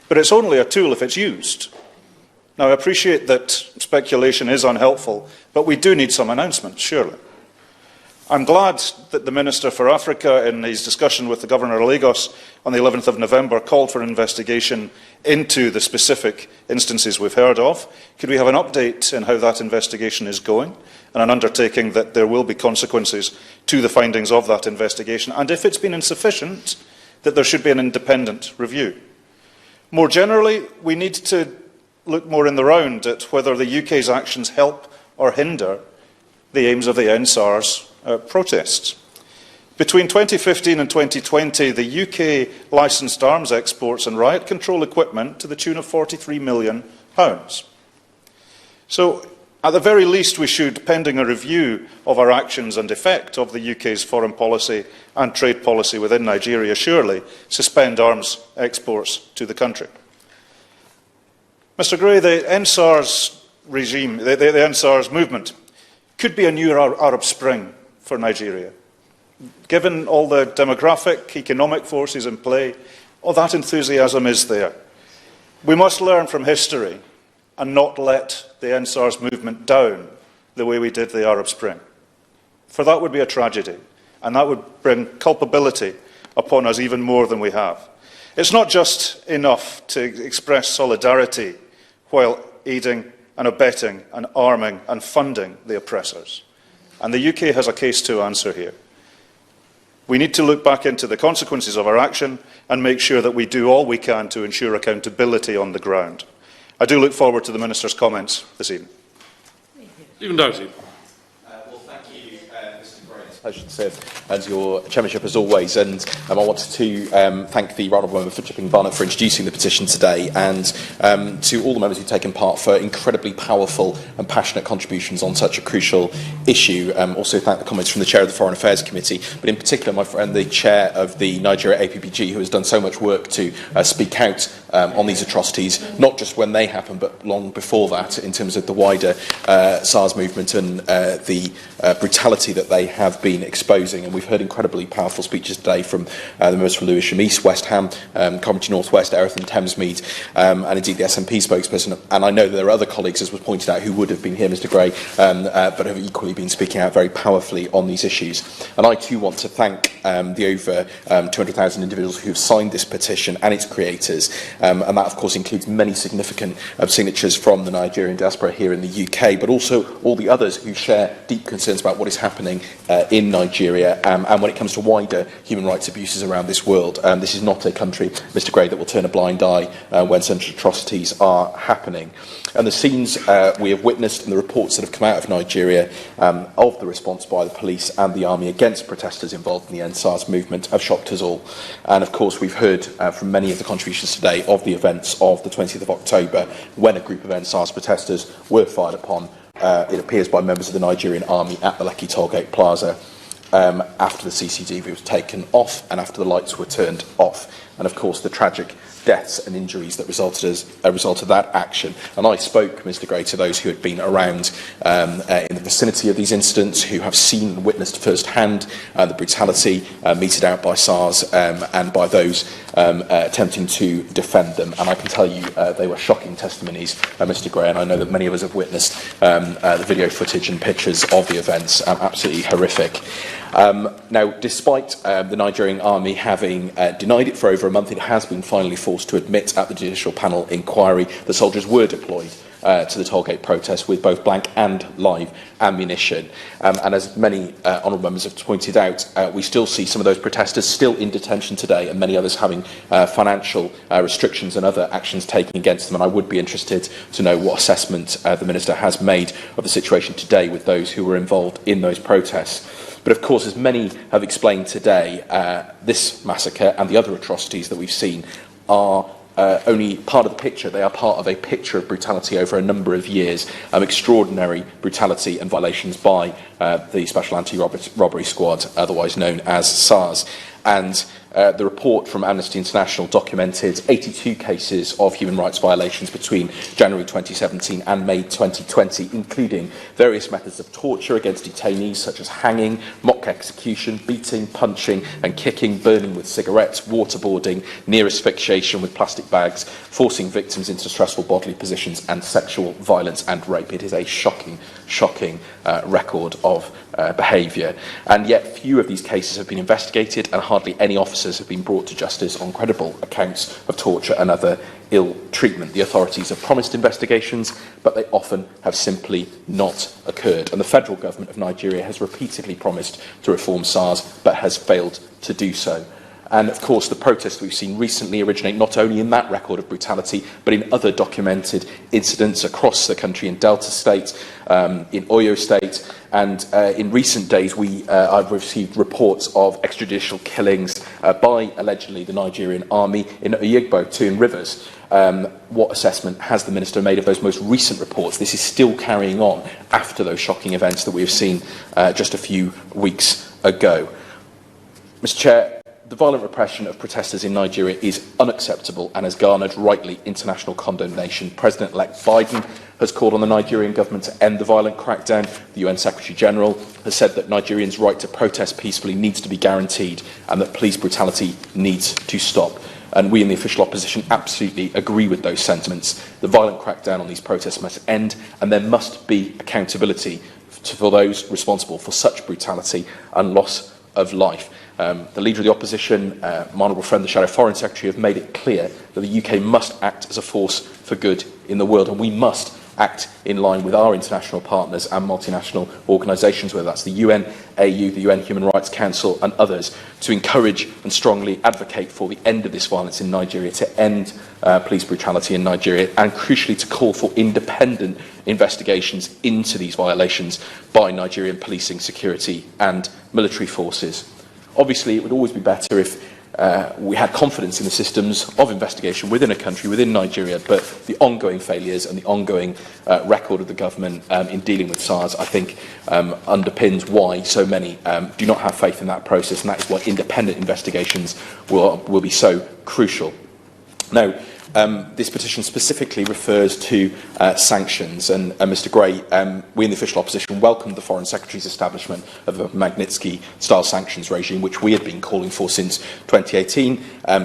But it's only a tool if it's used. Now, I appreciate that speculation is unhelpful, but we do need some announcements, surely. I'm glad that the Minister for Africa, in his discussion with the Governor of Lagos on the 11th of November, called for an investigation into the specific instances we've heard of. Could we have an update in how that investigation is going, and an undertaking that there will be consequences to the findings of that investigation, and if it's been insufficient, that there should be an independent review? More generally, we need to look more in the round at whether the UK's actions help or hinder the aims of the NSARS protests. Between 2015 and 2020, the UK licensed arms exports and riot control equipment to the tune of £43 million. So, at the very least, we should, pending a review of our actions and effect of the UK's foreign policy and trade policy within Nigeria, surely suspend arms exports to the country. Mr. Gray, the NSARS regime, the NSARS movement, could be a new Arab Spring for Nigeria. Given all the demographic, economic forces in play, all that enthusiasm is there. We must learn from history and not let the NSARS movement down the way we did the Arab Spring. For that would be a tragedy, and that would bring culpability upon us even more than we have. It's not just enough to express solidarity while aiding and abetting and arming and funding the oppressors. And the UK has a case to answer here. We need to look back into the consequences of our action and make sure that we do all we can to ensure accountability on the ground. I do look forward to the Minister's comments this evening. Stephen Downey. Well, thank you, Mr. Gray. It's a pleasure to serve under your chairmanship as always. And I wanted to thank the Right Honourable Member for Chipping Barnett for introducing the petition today, and to all the members who've taken part for incredibly powerful and passionate contributions on such a crucial issue. Also thank the comments from the Chair of the Foreign Affairs Committee, but in particular my friend, the Chair of the Nigeria APPG, who has done so much work to speak out on these atrocities, not just when they happen, but long before that, in terms of the wider SARS movement and the brutality that they have been exposing. And we've heard incredibly powerful speeches today from the members from Lewisham East, West Ham, Coventry North West, Erith and Thamesmead, and indeed the SNP spokesperson. And I know that there are other colleagues, as was pointed out, who would have been here, Mr. Gray, but have equally been speaking out very powerfully on these issues. And I too want to thank the over 200,000 individuals who have signed this petition and its creators. And that, of course, includes many significant signatures from the Nigerian diaspora here in the UK, but also all the others who share deep concerns about what is happening in Nigeria and when it comes to wider human rights abuses around this world. This is not a country, Mr. Gray, that will turn a blind eye when such atrocities are happening. And the scenes we have witnessed and the reports that have come out of Nigeria of the response by the police and the army against protesters involved in the NSARS movement have shocked us all. And of course we've heard from many of the contributions today of the events of the 20th of October when a group of NSARS protesters were fired upon, it appears, by members of the Nigerian army at the Lekki Tollgate Plaza after the CCTV was taken off and after the lights were turned off. And of course the tragic deaths and injuries that resulted as a result of that action. And I spoke, Mr Gray, to those who had been around in the vicinity of these incidents, who have seen and witnessed firsthand the brutality meted out by SARS and by those attempting to defend them. And I can tell you they were shocking testimonies, Mr Gray, and I know that many of us have witnessed the video footage and pictures of the events, absolutely horrific. Now, despite the Nigerian army having denied it for over a month, it has been finally forced to admit at the judicial panel inquiry that soldiers were deployed to the tollgate protest with both blank and live ammunition. And as many honourable members have pointed out, we still see some of those protesters still in detention today, and many others having financial restrictions and other actions taken against them. And I would be interested to know what assessment the Minister has made of the situation today with those who were involved in those protests. But of course, as many have explained today, this massacre and the other atrocities that we've seen are only part of the picture. They are part of a picture of brutality over a number of years, extraordinary brutality and violations by the Special Anti-Robbery Squad, otherwise known as SARS. And the report from Amnesty International documented 82 cases of human rights violations between January 2017 and May 2020, including various methods of torture against detainees such as hanging, mock execution, beating, punching and kicking, burning with cigarettes, waterboarding, near asphyxiation with plastic bags, forcing victims into stressful bodily positions and sexual violence and rape. It is a shocking record of behaviour. And yet few of these cases have been investigated, and hardly any officers have been brought to justice on credible accounts of torture and other ill treatment. The authorities have promised investigations, but they often have simply not occurred. And the federal government of Nigeria has repeatedly promised to reform SARS, but has failed to do so. And of course, the protests we've seen recently originate not only in that record of brutality, but in other documented incidents across the country, in Delta State, in Oyo State, and in recent days I've received reports of extrajudicial killings by allegedly the Nigerian army in Oyigbo, too, in Rivers. What assessment has the Minister made of those most recent reports? This is still carrying on after those shocking events that we have seen just a few weeks ago. Mr Chair, the violent repression of protesters in Nigeria is unacceptable and has garnered, rightly, international condemnation. President-elect Biden has called on the Nigerian government to end the violent crackdown. The UN Secretary-General has said that Nigerians' right to protest peacefully needs to be guaranteed and that police brutality needs to stop. And we in the official opposition absolutely agree with those sentiments. The violent crackdown on these protests must end, and there must be accountability for those responsible for such brutality and loss of life. The Leader of the Opposition, my honourable friend, the Shadow Foreign Secretary, have made it clear that the UK must act as a force for good in the world, and we must act in line with our international partners and multinational organisations, whether that's the UN, AU, the UN Human Rights Council and others, to encourage and strongly advocate for the end of this violence in Nigeria, to end police brutality in Nigeria, and crucially to call for independent investigations into these violations by Nigerian policing, security and military forces. Obviously, it would always be better if we had confidence in the systems of investigation within a country, within Nigeria, but the ongoing failures and the ongoing record of the government in dealing with SARS, I think, underpins why so many do not have faith in that process, and that is why independent investigations will be so crucial. Now, this petition specifically refers to sanctions, and Mr Gray, we in the official opposition welcomed the Foreign Secretary's establishment of a Magnitsky-style sanctions regime, which we had been calling for since 2018,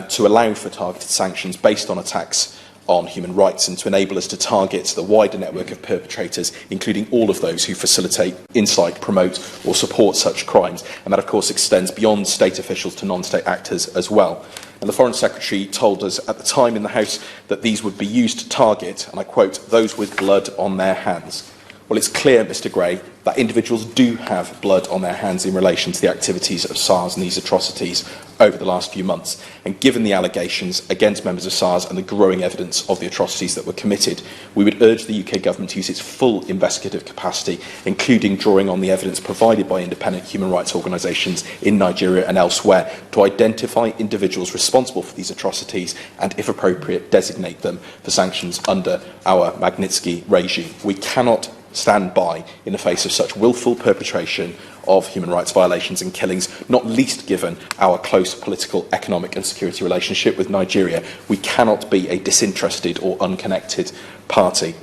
to allow for targeted sanctions based on attacks on human rights and to enable us to target the wider network of perpetrators, including all of those who facilitate, incite, promote or support such crimes. And that, of course, extends beyond state officials to non-state actors as well. And the Foreign Secretary told us at the time in the House that these would be used to target, and I quote, those with blood on their hands. Well, it's clear, Mr Gray, that individuals do have blood on their hands in relation to the activities of SARS and these atrocities over the last few months. And given the allegations against members of SARS and the growing evidence of the atrocities that were committed, we would urge the UK government to use its full investigative capacity, including drawing on the evidence provided by independent human rights organisations in Nigeria and elsewhere, to identify individuals responsible for these atrocities and, if appropriate, designate them for sanctions under our Magnitsky regime. We cannot stand by in the face of such willful perpetration of human rights violations and killings, not least given our close political, economic and security relationship with Nigeria. We cannot be a disinterested or unconnected party.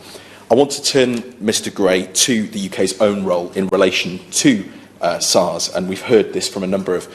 I want to turn, Mr Gray, to the UK's own role in relation to SARS, and we've heard this from a number of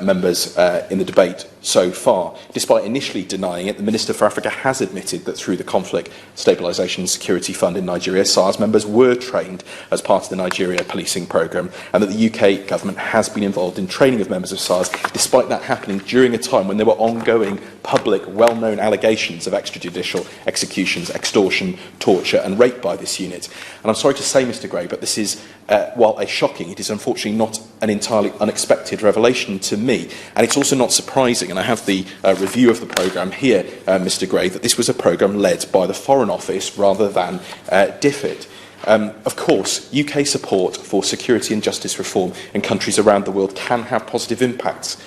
members in the debate so far. Despite initially denying it, the Minister for Africa has admitted that through the Conflict Stabilisation and Security Fund in Nigeria, SARS members were trained as part of the Nigeria policing programme, and that the UK government has been involved in training of members of SARS, despite that happening during a time when there were ongoing public, well-known allegations of extrajudicial executions, extortion, torture and rape by this unit. And I'm sorry to say, Mr Gray, but this is, while shocking, it is unfortunately not an entirely unexpected revelation to me. And it's also not surprising, and I have the review of the programme here, Mr Gray, that this was a programme led by the Foreign Office rather than DFID. Of course, UK support for security and justice reform in countries around the world can have positive impacts.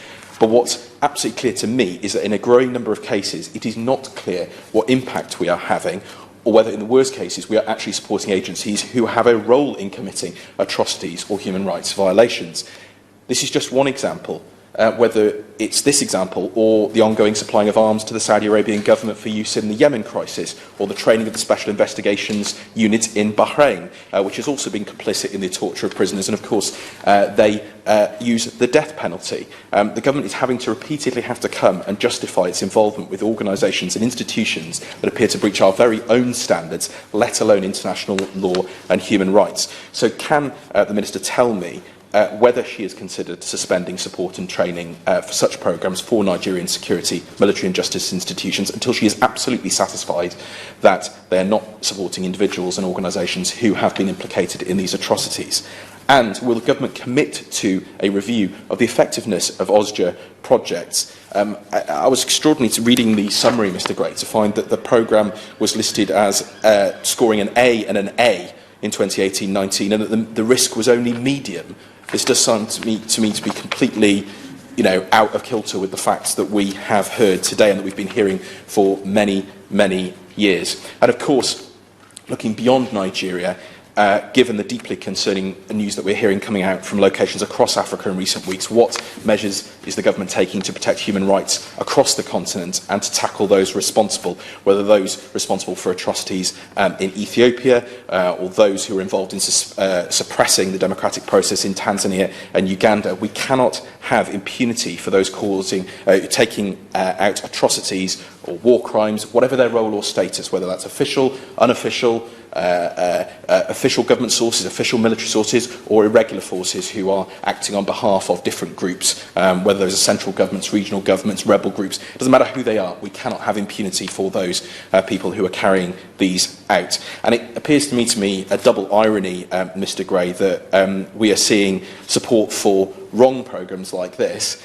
But what's absolutely clear to me is that in a growing number of cases, it is not clear what impact we are having, or whether in the worst cases we are actually supporting agencies who have a role in committing atrocities or human rights violations. This is just one example. Whether it's this example or the ongoing supplying of arms to the Saudi Arabian government for use in the Yemen crisis, or the training of the Special Investigations Unit in Bahrain, which has also been complicit in the torture of prisoners, and of course they use the death penalty. The government is having to repeatedly have to come and justify its involvement with organisations and institutions that appear to breach our very own standards, let alone international law and human rights. So can the Minister tell me whether she has considered suspending support and training for such programmes for Nigerian security, military and justice institutions until she is absolutely satisfied that they are not supporting individuals and organisations who have been implicated in these atrocities? And will the government commit to a review of the effectiveness of OSJA projects? I was extraordinary to reading the summary, Mr Gray, to find that the programme was listed as scoring an A and an A in 2018-19, and that the risk was only medium. This does sound to me to be completely, out of kilter with the facts that we have heard today and that we've been hearing for many, many years. And of course, looking beyond Nigeria, given the deeply concerning news that we're hearing coming out from locations across Africa in recent weeks, what measures is the government taking to protect human rights across the continent and to tackle those responsible, whether those responsible for atrocities in Ethiopia or those who are involved in suppressing the democratic process in Tanzania and Uganda? We cannot have impunity for those taking out atrocities or war crimes, whatever their role or status, whether that's official, unofficial, official government sources, official military sources, or irregular forces who are acting on behalf of different groups, whether those are central governments, regional governments, rebel groups. It doesn't matter who they are. We cannot have impunity for those people who are carrying these out. And it appears to me a double irony, Mr Gray, that we are seeing support for wrong programmes like this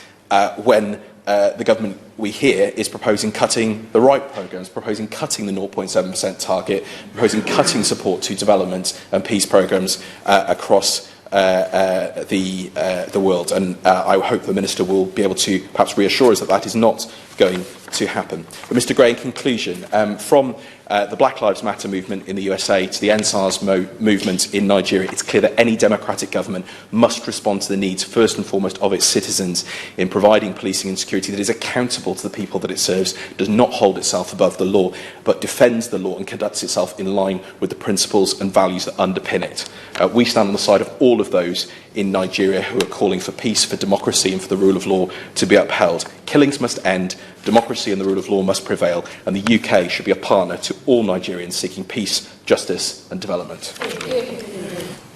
when the government, we hear, is proposing cutting the right programmes, proposing cutting the 0.7% target, proposing cutting support to development and peace programmes across the world. And I hope the Minister will be able to perhaps reassure us that that is not going to happen. But Mr Gray, in conclusion, from the Black Lives Matter movement in the USA to the NSARS movement in Nigeria, it's clear that any democratic government must respond to the needs, first and foremost, of its citizens in providing policing and security that is accountable to the people that it serves, does not hold itself above the law, but defends the law and conducts itself in line with the principles and values that underpin it. We stand on the side of all of those in Nigeria who are calling for peace, for democracy and for the rule of law to be upheld. Killings must end, democracy and the rule of law must prevail, and the UK should be a partner to all Nigerians seeking peace, justice and development.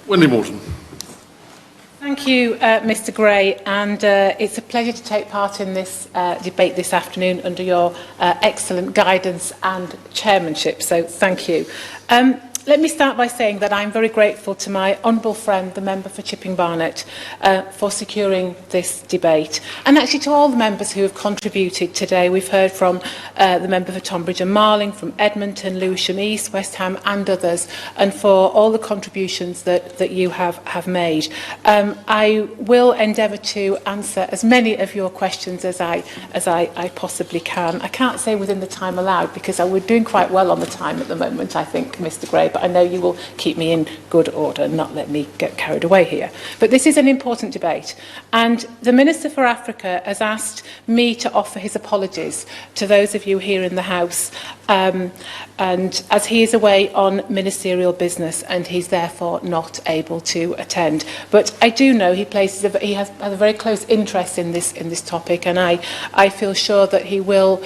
Wendy Morton. Thank you, Mr Gray, and it's a pleasure to take part in this debate this afternoon under your excellent guidance and chairmanship, so thank you. Let me start by saying that I'm very grateful to my honourable friend, the member for Chipping Barnet, for securing this debate. And actually to all the members who have contributed today. We've heard from the member for Tonbridge and Marling, from Edmonton, Lewisham East, West Ham and others, and for all the contributions that you have made. I will endeavour to answer as many of your questions as I possibly can. I can't say within the time allowed because we're doing quite well on the time at the moment, I think, Mr Gray. but I know you will keep me in good order and not let me get carried away here. But this is an important debate, and the Minister for Africa has asked me to offer his apologies to those of you here in the House, and as he is away on ministerial business and he's therefore not able to attend. But I do know he has a very close interest in this topic, and I feel sure that he will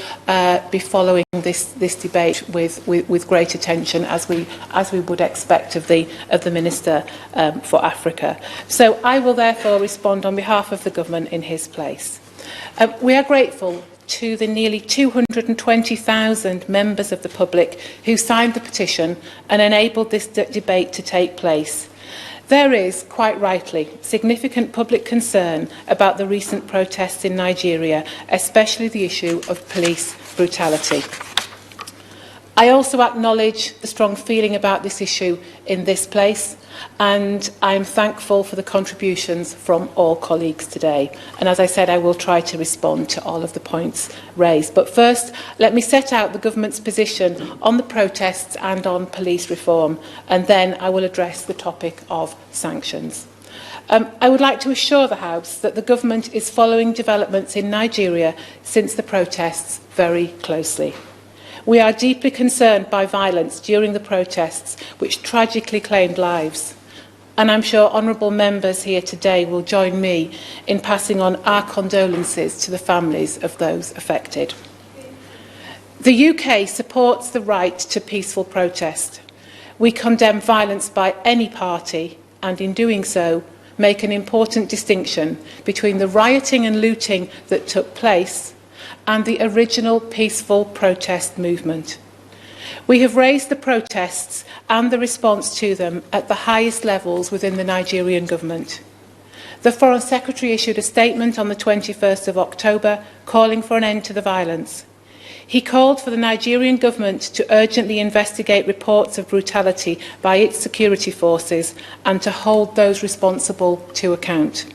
be following this debate with great attention, as we would expect of the Minister for Africa. So I will therefore respond on behalf of the government in his place. We are grateful to the nearly 220,000 members of the public who signed the petition and enabled this debate to take place. There is, quite rightly, significant public concern about the recent protests in Nigeria, especially the issue of police brutality. I also acknowledge the strong feeling about this issue in this place, and I am thankful for the contributions from all colleagues today. And as I said, I will try to respond to all of the points raised. But first, let me set out the government's position on the protests and on police reform, and then I will address the topic of sanctions. I would like to assure the House that the government is following developments in Nigeria since the protests very closely. We are deeply concerned by violence during the protests, which tragically claimed lives. And I'm sure honourable members here today will join me in passing on our condolences to the families of those affected. The UK supports the right to peaceful protest. We condemn violence by any party, and in doing so, make an important distinction between the rioting and looting that took place and the original peaceful protest movement. We have raised the protests and the response to them at the highest levels within the Nigerian government. The Foreign Secretary issued a statement on the 21st of October calling for an end to the violence. He called for the Nigerian government to urgently investigate reports of brutality by its security forces and to hold those responsible to account.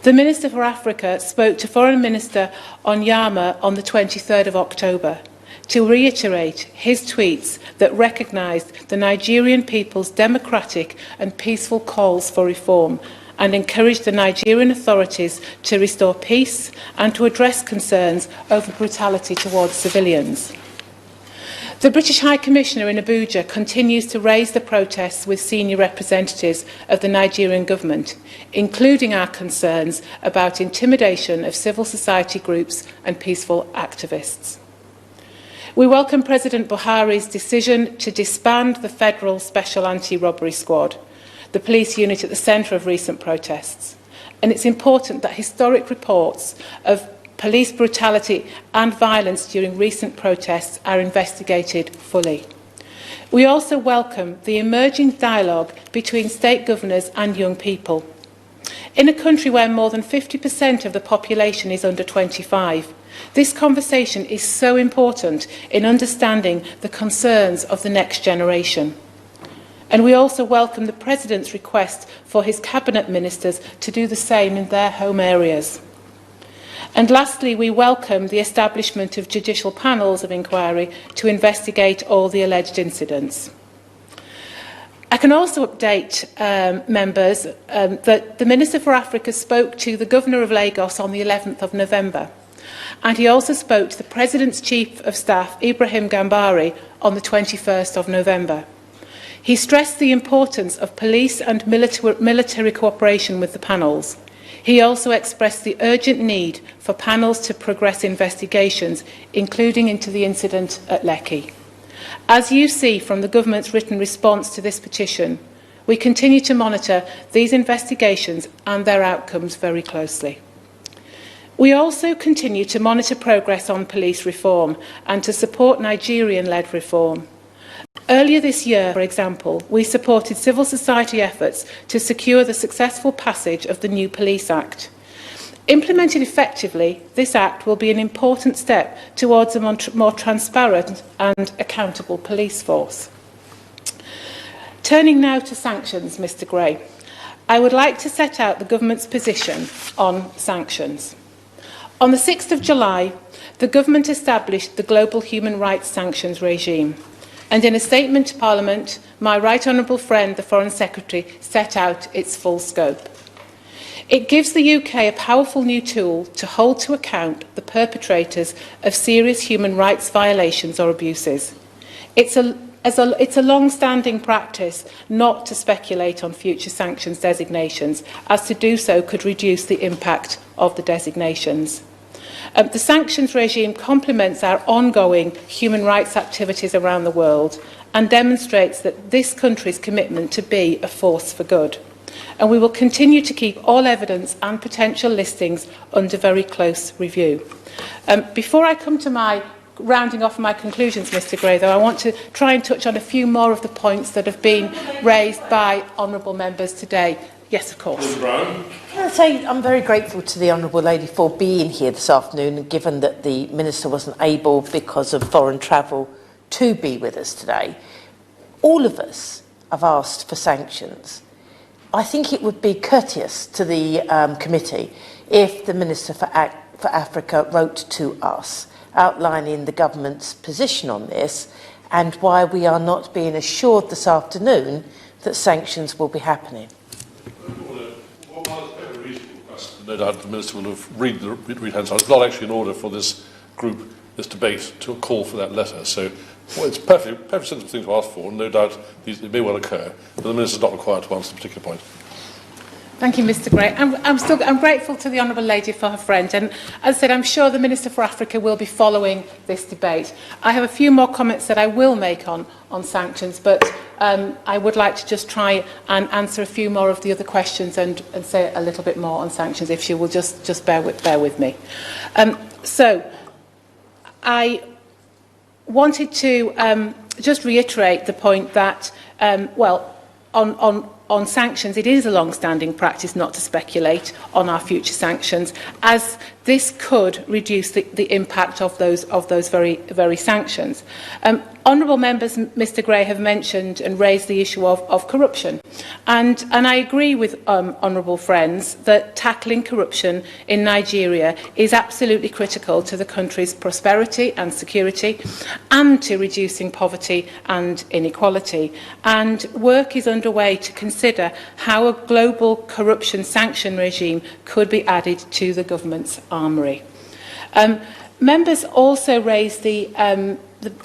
The Minister for Africa spoke to Foreign Minister Onyema on the 23rd of October to reiterate his tweets that recognised the Nigerian people's democratic and peaceful calls for reform and encouraged the Nigerian authorities to restore peace and to address concerns over brutality towards civilians. The British High Commissioner in Abuja continues to raise the protests with senior representatives of the Nigerian government, including our concerns about intimidation of civil society groups and peaceful activists. We welcome President Buhari's decision to disband the Federal Special Anti-Robbery Squad, the police unit at the centre of recent protests. And it's important that historic reports of police brutality and violence during recent protests are investigated fully. We also welcome the emerging dialogue between state governors and young people. In a country where more than 50% of the population is under 25, this conversation is so important in understanding the concerns of the next generation. And we also welcome the President's request for his Cabinet Ministers to do the same in their home areas. And lastly, we welcome the establishment of judicial panels of inquiry to investigate all the alleged incidents. I can also update members that the Minister for Africa spoke to the Governor of Lagos on the 11th of November, and he also spoke to the President's Chief of Staff, Ibrahim Gambari, on the 21st of November. He stressed the importance of police and military cooperation with the panels. He also expressed the urgent need for panels to progress investigations, including into the incident at Lekki. As you see from the government's written response to this petition, we continue to monitor these investigations and their outcomes very closely. We also continue to monitor progress on police reform and to support Nigerian-led reform. Earlier this year, for example, we supported civil society efforts to secure the successful passage of the new Police Act. Implemented effectively, this Act will be an important step towards a more transparent and accountable police force. Turning now to sanctions, Mr Gray, I would like to set out the government's position on sanctions. On the 6th of July, the government established the Global Human Rights Sanctions regime. And in a statement to Parliament, my right honourable friend, the Foreign Secretary, set out its full scope. It gives the UK a powerful new tool to hold to account the perpetrators of serious human rights violations or abuses. It's a long-standing practice not to speculate on future sanctions designations, as to do so could reduce the impact of the designations. The sanctions regime complements our ongoing human rights activities around the world and demonstrates that this country's commitment to be a force for good. And we will continue to keep all evidence and potential listings under very close review. Before I come to my rounding off my conclusions, Mr Gray, though, I want to try and touch on a few more of the points that have been raised by honourable members today. Yes, of course. Brown. Can I say I'm very grateful to the Honourable Lady for being here this afternoon, and given that the Minister wasn't able, because of foreign travel, to be with us today. All of us have asked for sanctions. I think it would be courteous to the committee if the Minister for Africa wrote to us, outlining the government's position on this and why we are not being assured this afternoon that sanctions will be happening. No doubt the Minister will have read Hansard. It's not actually in order for this group, this debate, to call for that letter. So it's perfectly sensible thing to ask for, and no doubt it may well occur, but the Minister is not required to answer the particular point. Thank you, Mr Gray. I'm grateful to the Honourable Lady for her friend, and as I said, I'm sure the Minister for Africa will be following this debate. I have a few more comments that I will make on sanctions, but I would like to just try and answer a few more of the other questions and say a little bit more on sanctions, if you will just bear with me. So I wanted to just reiterate the point that, on sanctions, it is a long-standing practice not to speculate on our future sanctions, as this could reduce the impact of those very sanctions. Honourable members, Mr Gray, have mentioned and raised the issue of corruption, and I agree with honourable friends that tackling corruption in Nigeria is absolutely critical to the country's prosperity and security, and to reducing poverty and inequality. And work is underway to consider how a global corruption sanction regime could be added to the government's armoury. Members also raised the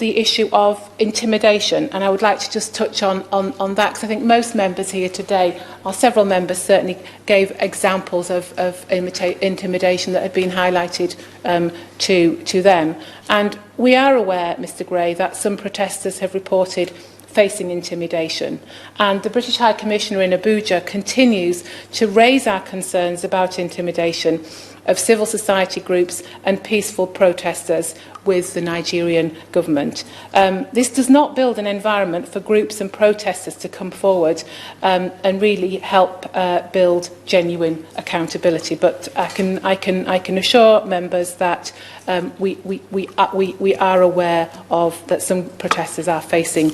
issue of intimidation, and I would like to just touch on that, because I think most members here today, or several members certainly, gave examples of intimidation that had been highlighted to them. And we are aware, Mr Gray, that some protesters have reported facing intimidation, and the British High Commissioner in Abuja continues to raise our concerns about intimidation of civil society groups and peaceful protesters with the Nigerian government. This does not build an environment for groups and protesters to come forward and really help build genuine accountability. But I can assure members that we are aware of that some protesters are facing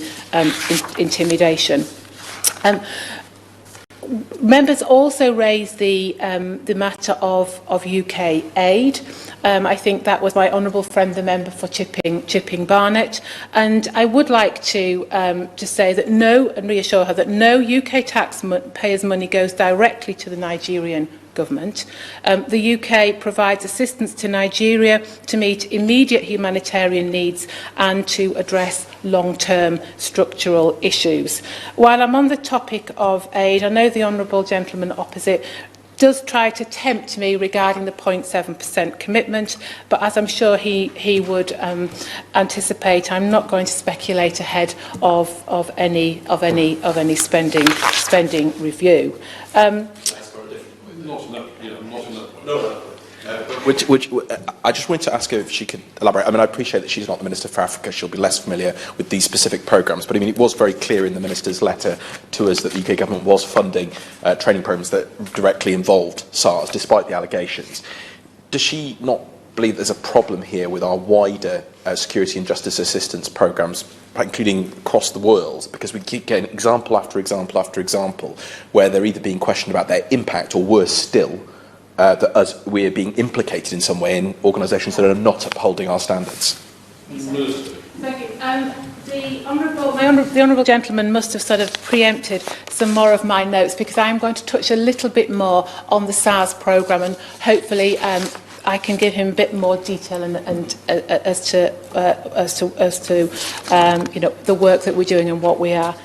intimidation. Members also raised the matter of UK aid. I think that was my honourable friend, the member for Chipping Barnet, and I would like to say that and reassure her that no UK taxpayers' money goes directly to the Nigerian government. The UK provides assistance to Nigeria to meet immediate humanitarian needs and to address long-term structural issues. While I'm on the topic of aid, I know the honourable gentleman opposite does try to tempt me regarding the 0.7% commitment, but as I'm sure he would anticipate, I'm not going to speculate ahead of any spending review. Which I just wanted to ask her if she could elaborate. I mean, I appreciate that she's not the Minister for Africa. She'll be less familiar with these specific programmes. But I mean, it was very clear in the Minister's letter to us that the UK government was funding training programmes that directly involved SARS, despite the allegations. Does she not believe there's a problem here with our wider security and justice assistance programmes, including across the world, because we keep getting example after example after example where they're either being questioned about their impact, or worse still, that we're being implicated in some way in organisations that are not upholding our standards? Thank you. The honourable gentleman must have sort of preempted some more of my notes, because I am going to touch a little bit more on the SARS programme, and hopefully I can give him a bit more detail and as to you know, the work that we're doing and what we are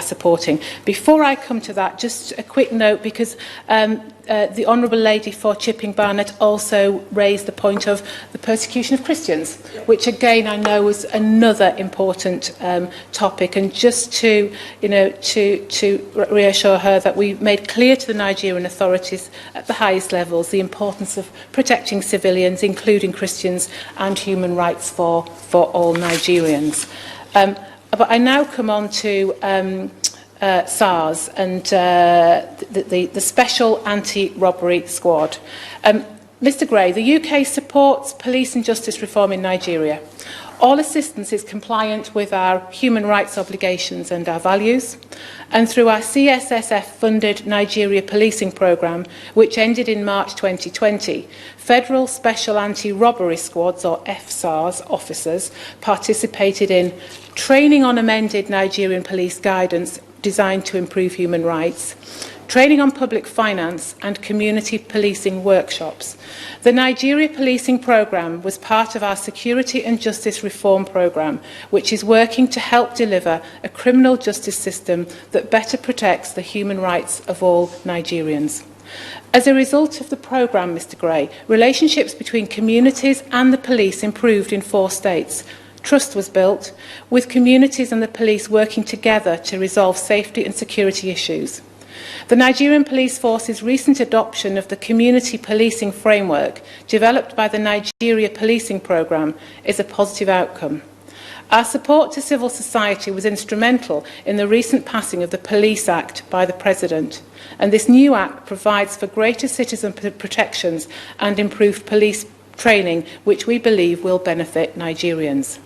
supporting. Before I come to that, just a quick note, because the Honourable Lady for Chipping Barnet also raised the point of the persecution of Christians, which again I know is another important topic. And just to, you know, to reassure her that we made clear to the Nigerian authorities at the highest levels the importance of protecting civilians, including Christians, and human rights for all Nigerians. But I now come on to SARS and the Special Anti-Robbery Squad. Mr Gray, the UK supports police and justice reform in Nigeria. All assistance is compliant with our human rights obligations and our values. And through our CSSF-funded Nigeria policing programme, which ended in March 2020, Federal Special Anti-Robbery Squads, or FSARS, officers participated in training on amended Nigerian police guidance designed to improve human rights, training on public finance and community policing workshops. The Nigeria Policing Programme was part of our Security and Justice Reform Programme, which is working to help deliver a criminal justice system that better protects the human rights of all Nigerians. As a result of the programme, Mr Gray, relationships between communities and the police improved in 4 states. Trust was built, with communities and the police working together to resolve safety and security issues. The Nigerian Police Force's recent adoption of the Community Policing Framework, developed by the Nigeria Policing Programme, is a positive outcome. Our support to civil society was instrumental in the recent passing of the Police Act by the President, and this new Act provides for greater citizen protections and improved police training, which we believe will benefit Nigerians.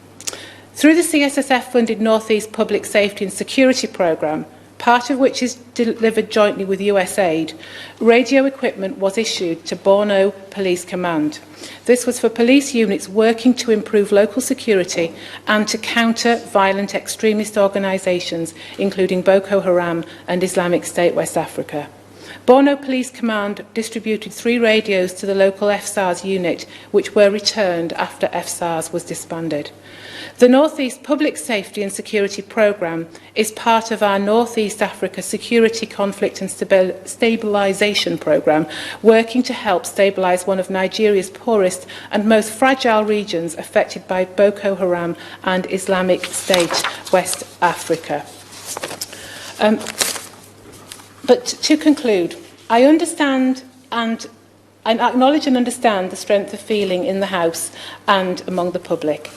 Through the CSSF-funded North East Public Safety and Security Programme, part of which is delivered jointly with USAID, radio equipment was issued to Borno Police Command. This was for police units working to improve local security and to counter violent extremist organisations, including Boko Haram and Islamic State West Africa. Borno Police Command distributed 3 radios to the local FSARS unit, which were returned after FSARS was disbanded. The North East Public Safety and Security Programme is part of our North East Africa Security, Conflict and Stabilisation Programme, working to help stabilise one of Nigeria's poorest and most fragile regions affected by Boko Haram and Islamic State West Africa. But to conclude, I understand and acknowledge and understand the strength of feeling in the House and among the public.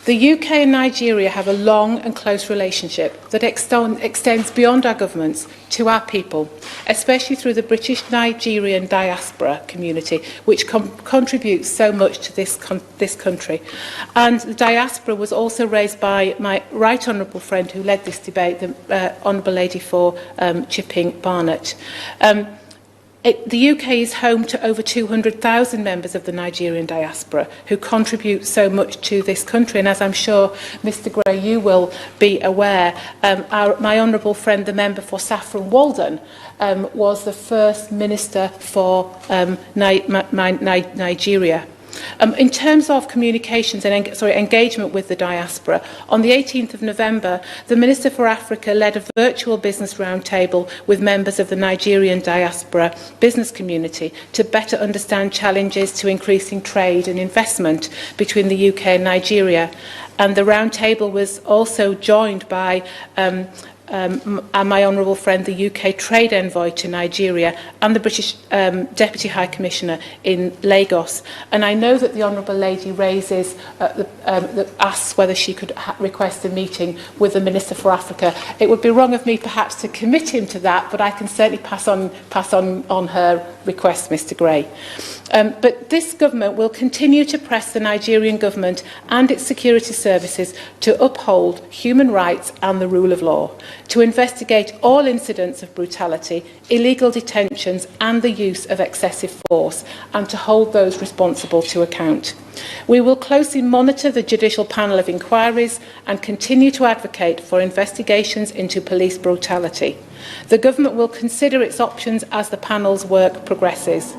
The UK and Nigeria have a long and close relationship that extends beyond our governments to our people, especially through the British Nigerian diaspora community, which contributes so much to this country. And the diaspora was also raised by my right honourable friend who led this debate, the Honourable Lady for Chipping Barnet. The UK is home to over 200,000 members of the Nigerian diaspora who contribute so much to this country. And as I'm sure, Mr Gray, you will be aware, my honourable friend, the member for Saffron Walden, was the first minister for Nigeria. In terms of communications and engagement with the diaspora, on the 18th of November, the Minister for Africa led a virtual business roundtable with members of the Nigerian diaspora business community to better understand challenges to increasing trade and investment between the UK and Nigeria. And the roundtable was also joined by my honourable friend, the UK Trade Envoy to Nigeria, and the British Deputy High Commissioner in Lagos. And I know that the Honourable Lady raises, asks whether she could request a meeting with the Minister for Africa. It would be wrong of me perhaps to commit him to that, but I can certainly pass on her request, Mr Gray. But this government will continue to press the Nigerian government and its security services to uphold human rights and the rule of law, to investigate all incidents of brutality, illegal detentions and the use of excessive force, and to hold those responsible to account. We will closely monitor the judicial panel of inquiries and continue to advocate for investigations into police brutality. The government will consider its options as the panel's work progresses.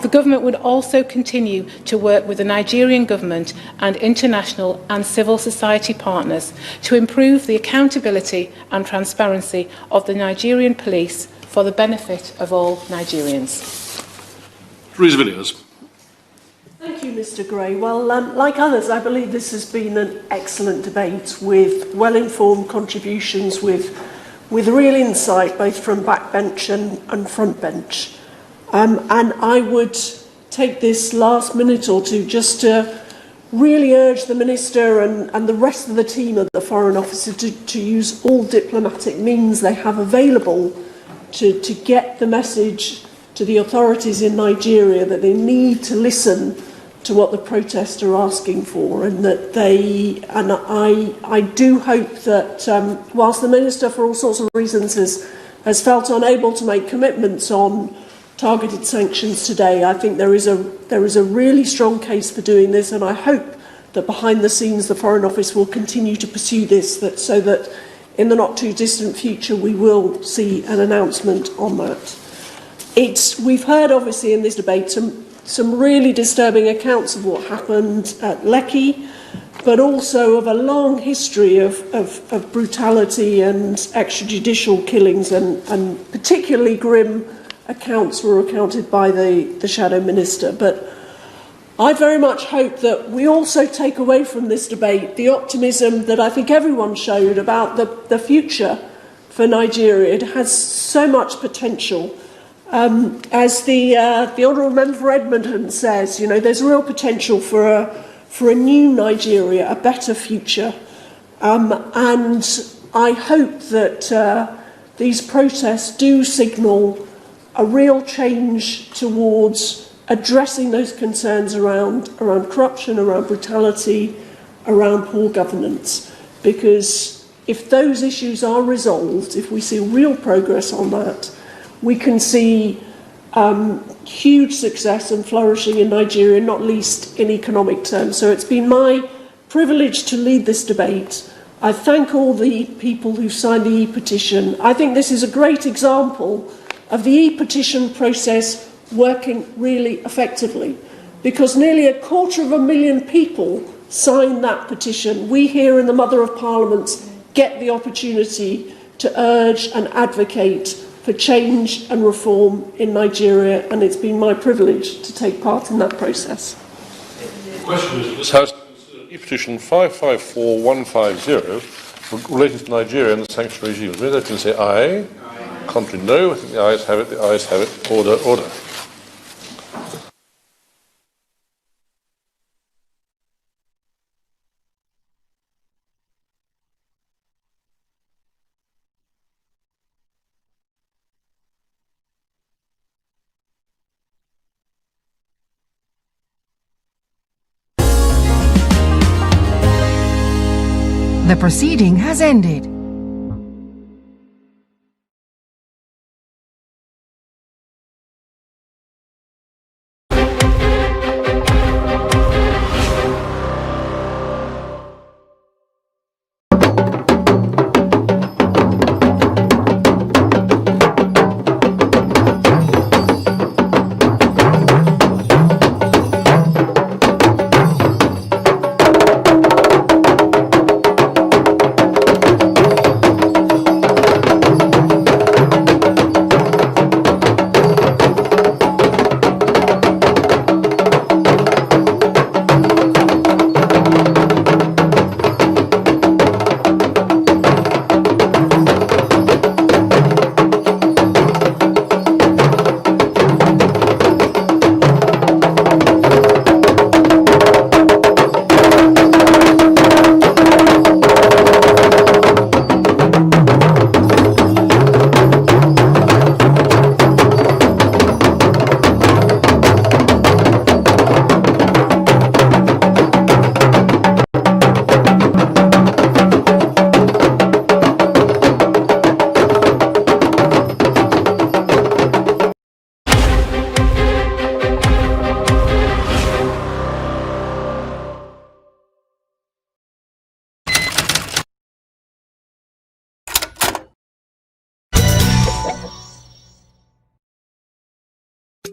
The government would also continue to work with the Nigerian government and international and civil society partners to improve the accountability and transparency of the Nigerian police for the benefit of all Nigerians. Theresa Villiers. Thank you, Mr Gray. Well, like others, I believe this has been an excellent debate with well-informed contributions, with real insight, both from backbench and front bench. And I would take this last minute or two just to really urge the Minister and the rest of the team at the Foreign Office to use all diplomatic means they have available to get the message to the authorities in Nigeria that they need to listen to what the protests are asking for, and that I do hope that whilst the Minister for all sorts of reasons has felt unable to make commitments on targeted sanctions today, I think there is a really strong case for doing this, and I hope that behind the scenes the Foreign Office will continue to pursue this, so that in the not too distant future we will see an announcement on that. We've heard obviously in this debate some really disturbing accounts of what happened at Lekki, but also of a long history of brutality and extrajudicial killings, and particularly grim accounts were recounted by the Shadow Minister. But I very much hope that we also take away from this debate the optimism that I think everyone showed about the future for Nigeria. It has so much potential. As the Honourable Member for Edmonton says, you know, there's real potential for a new Nigeria, a better future. And I hope that these protests do signal a real change towards addressing those concerns around corruption, around brutality, around poor governance. Because if those issues are resolved, if we see real progress on that, we can see huge success and flourishing in Nigeria, not least in economic terms. So it's been my privilege to lead this debate. I thank all the people who signed the E-petition. I think this is a great example of the E-petition process working really effectively, because nearly 250,000 people signed that petition. We here in the Mother of Parliaments get the opportunity to urge and advocate for change and reform in Nigeria, and it's been my privilege to take part in that process. The question is, this House E-petition 554150 relating to Nigeria and the sanction regime. Maybe I can say aye. Contrary, no. I think the ayes have it. The ayes have it. Order, order. The proceeding has ended.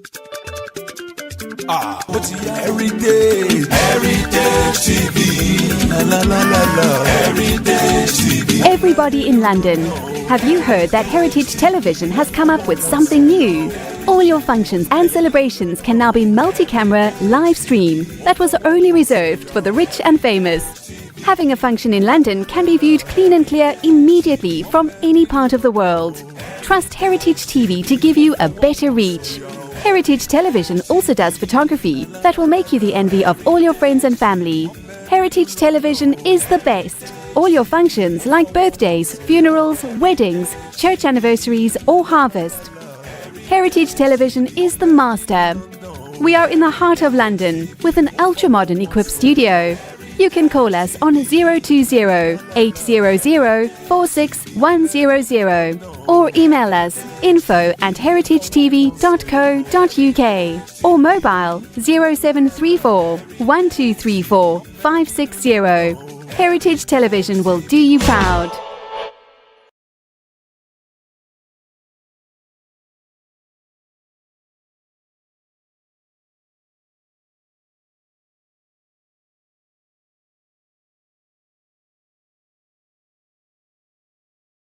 Heritage TV. Heritage TV. Everybody in London, have you heard that Heritage Television has come up with something new? All your functions and celebrations can now be multi-camera live stream. That was only reserved for the rich and famous. Having a function in London can be viewed clean and clear immediately from any part of the world. Trust Heritage TV to give you a better reach. Heritage Television also does photography that will make you the envy of all your friends and family. Heritage Television is the best. All your functions like birthdays, funerals, weddings, church anniversaries or harvest. Heritage Television is the master. We are in the heart of London with an ultra-modern equipped studio. You can call us on 020-800-46100 or email us info@heritagetv.co.uk or mobile 0734 1234 560. Heritage Television will do you proud.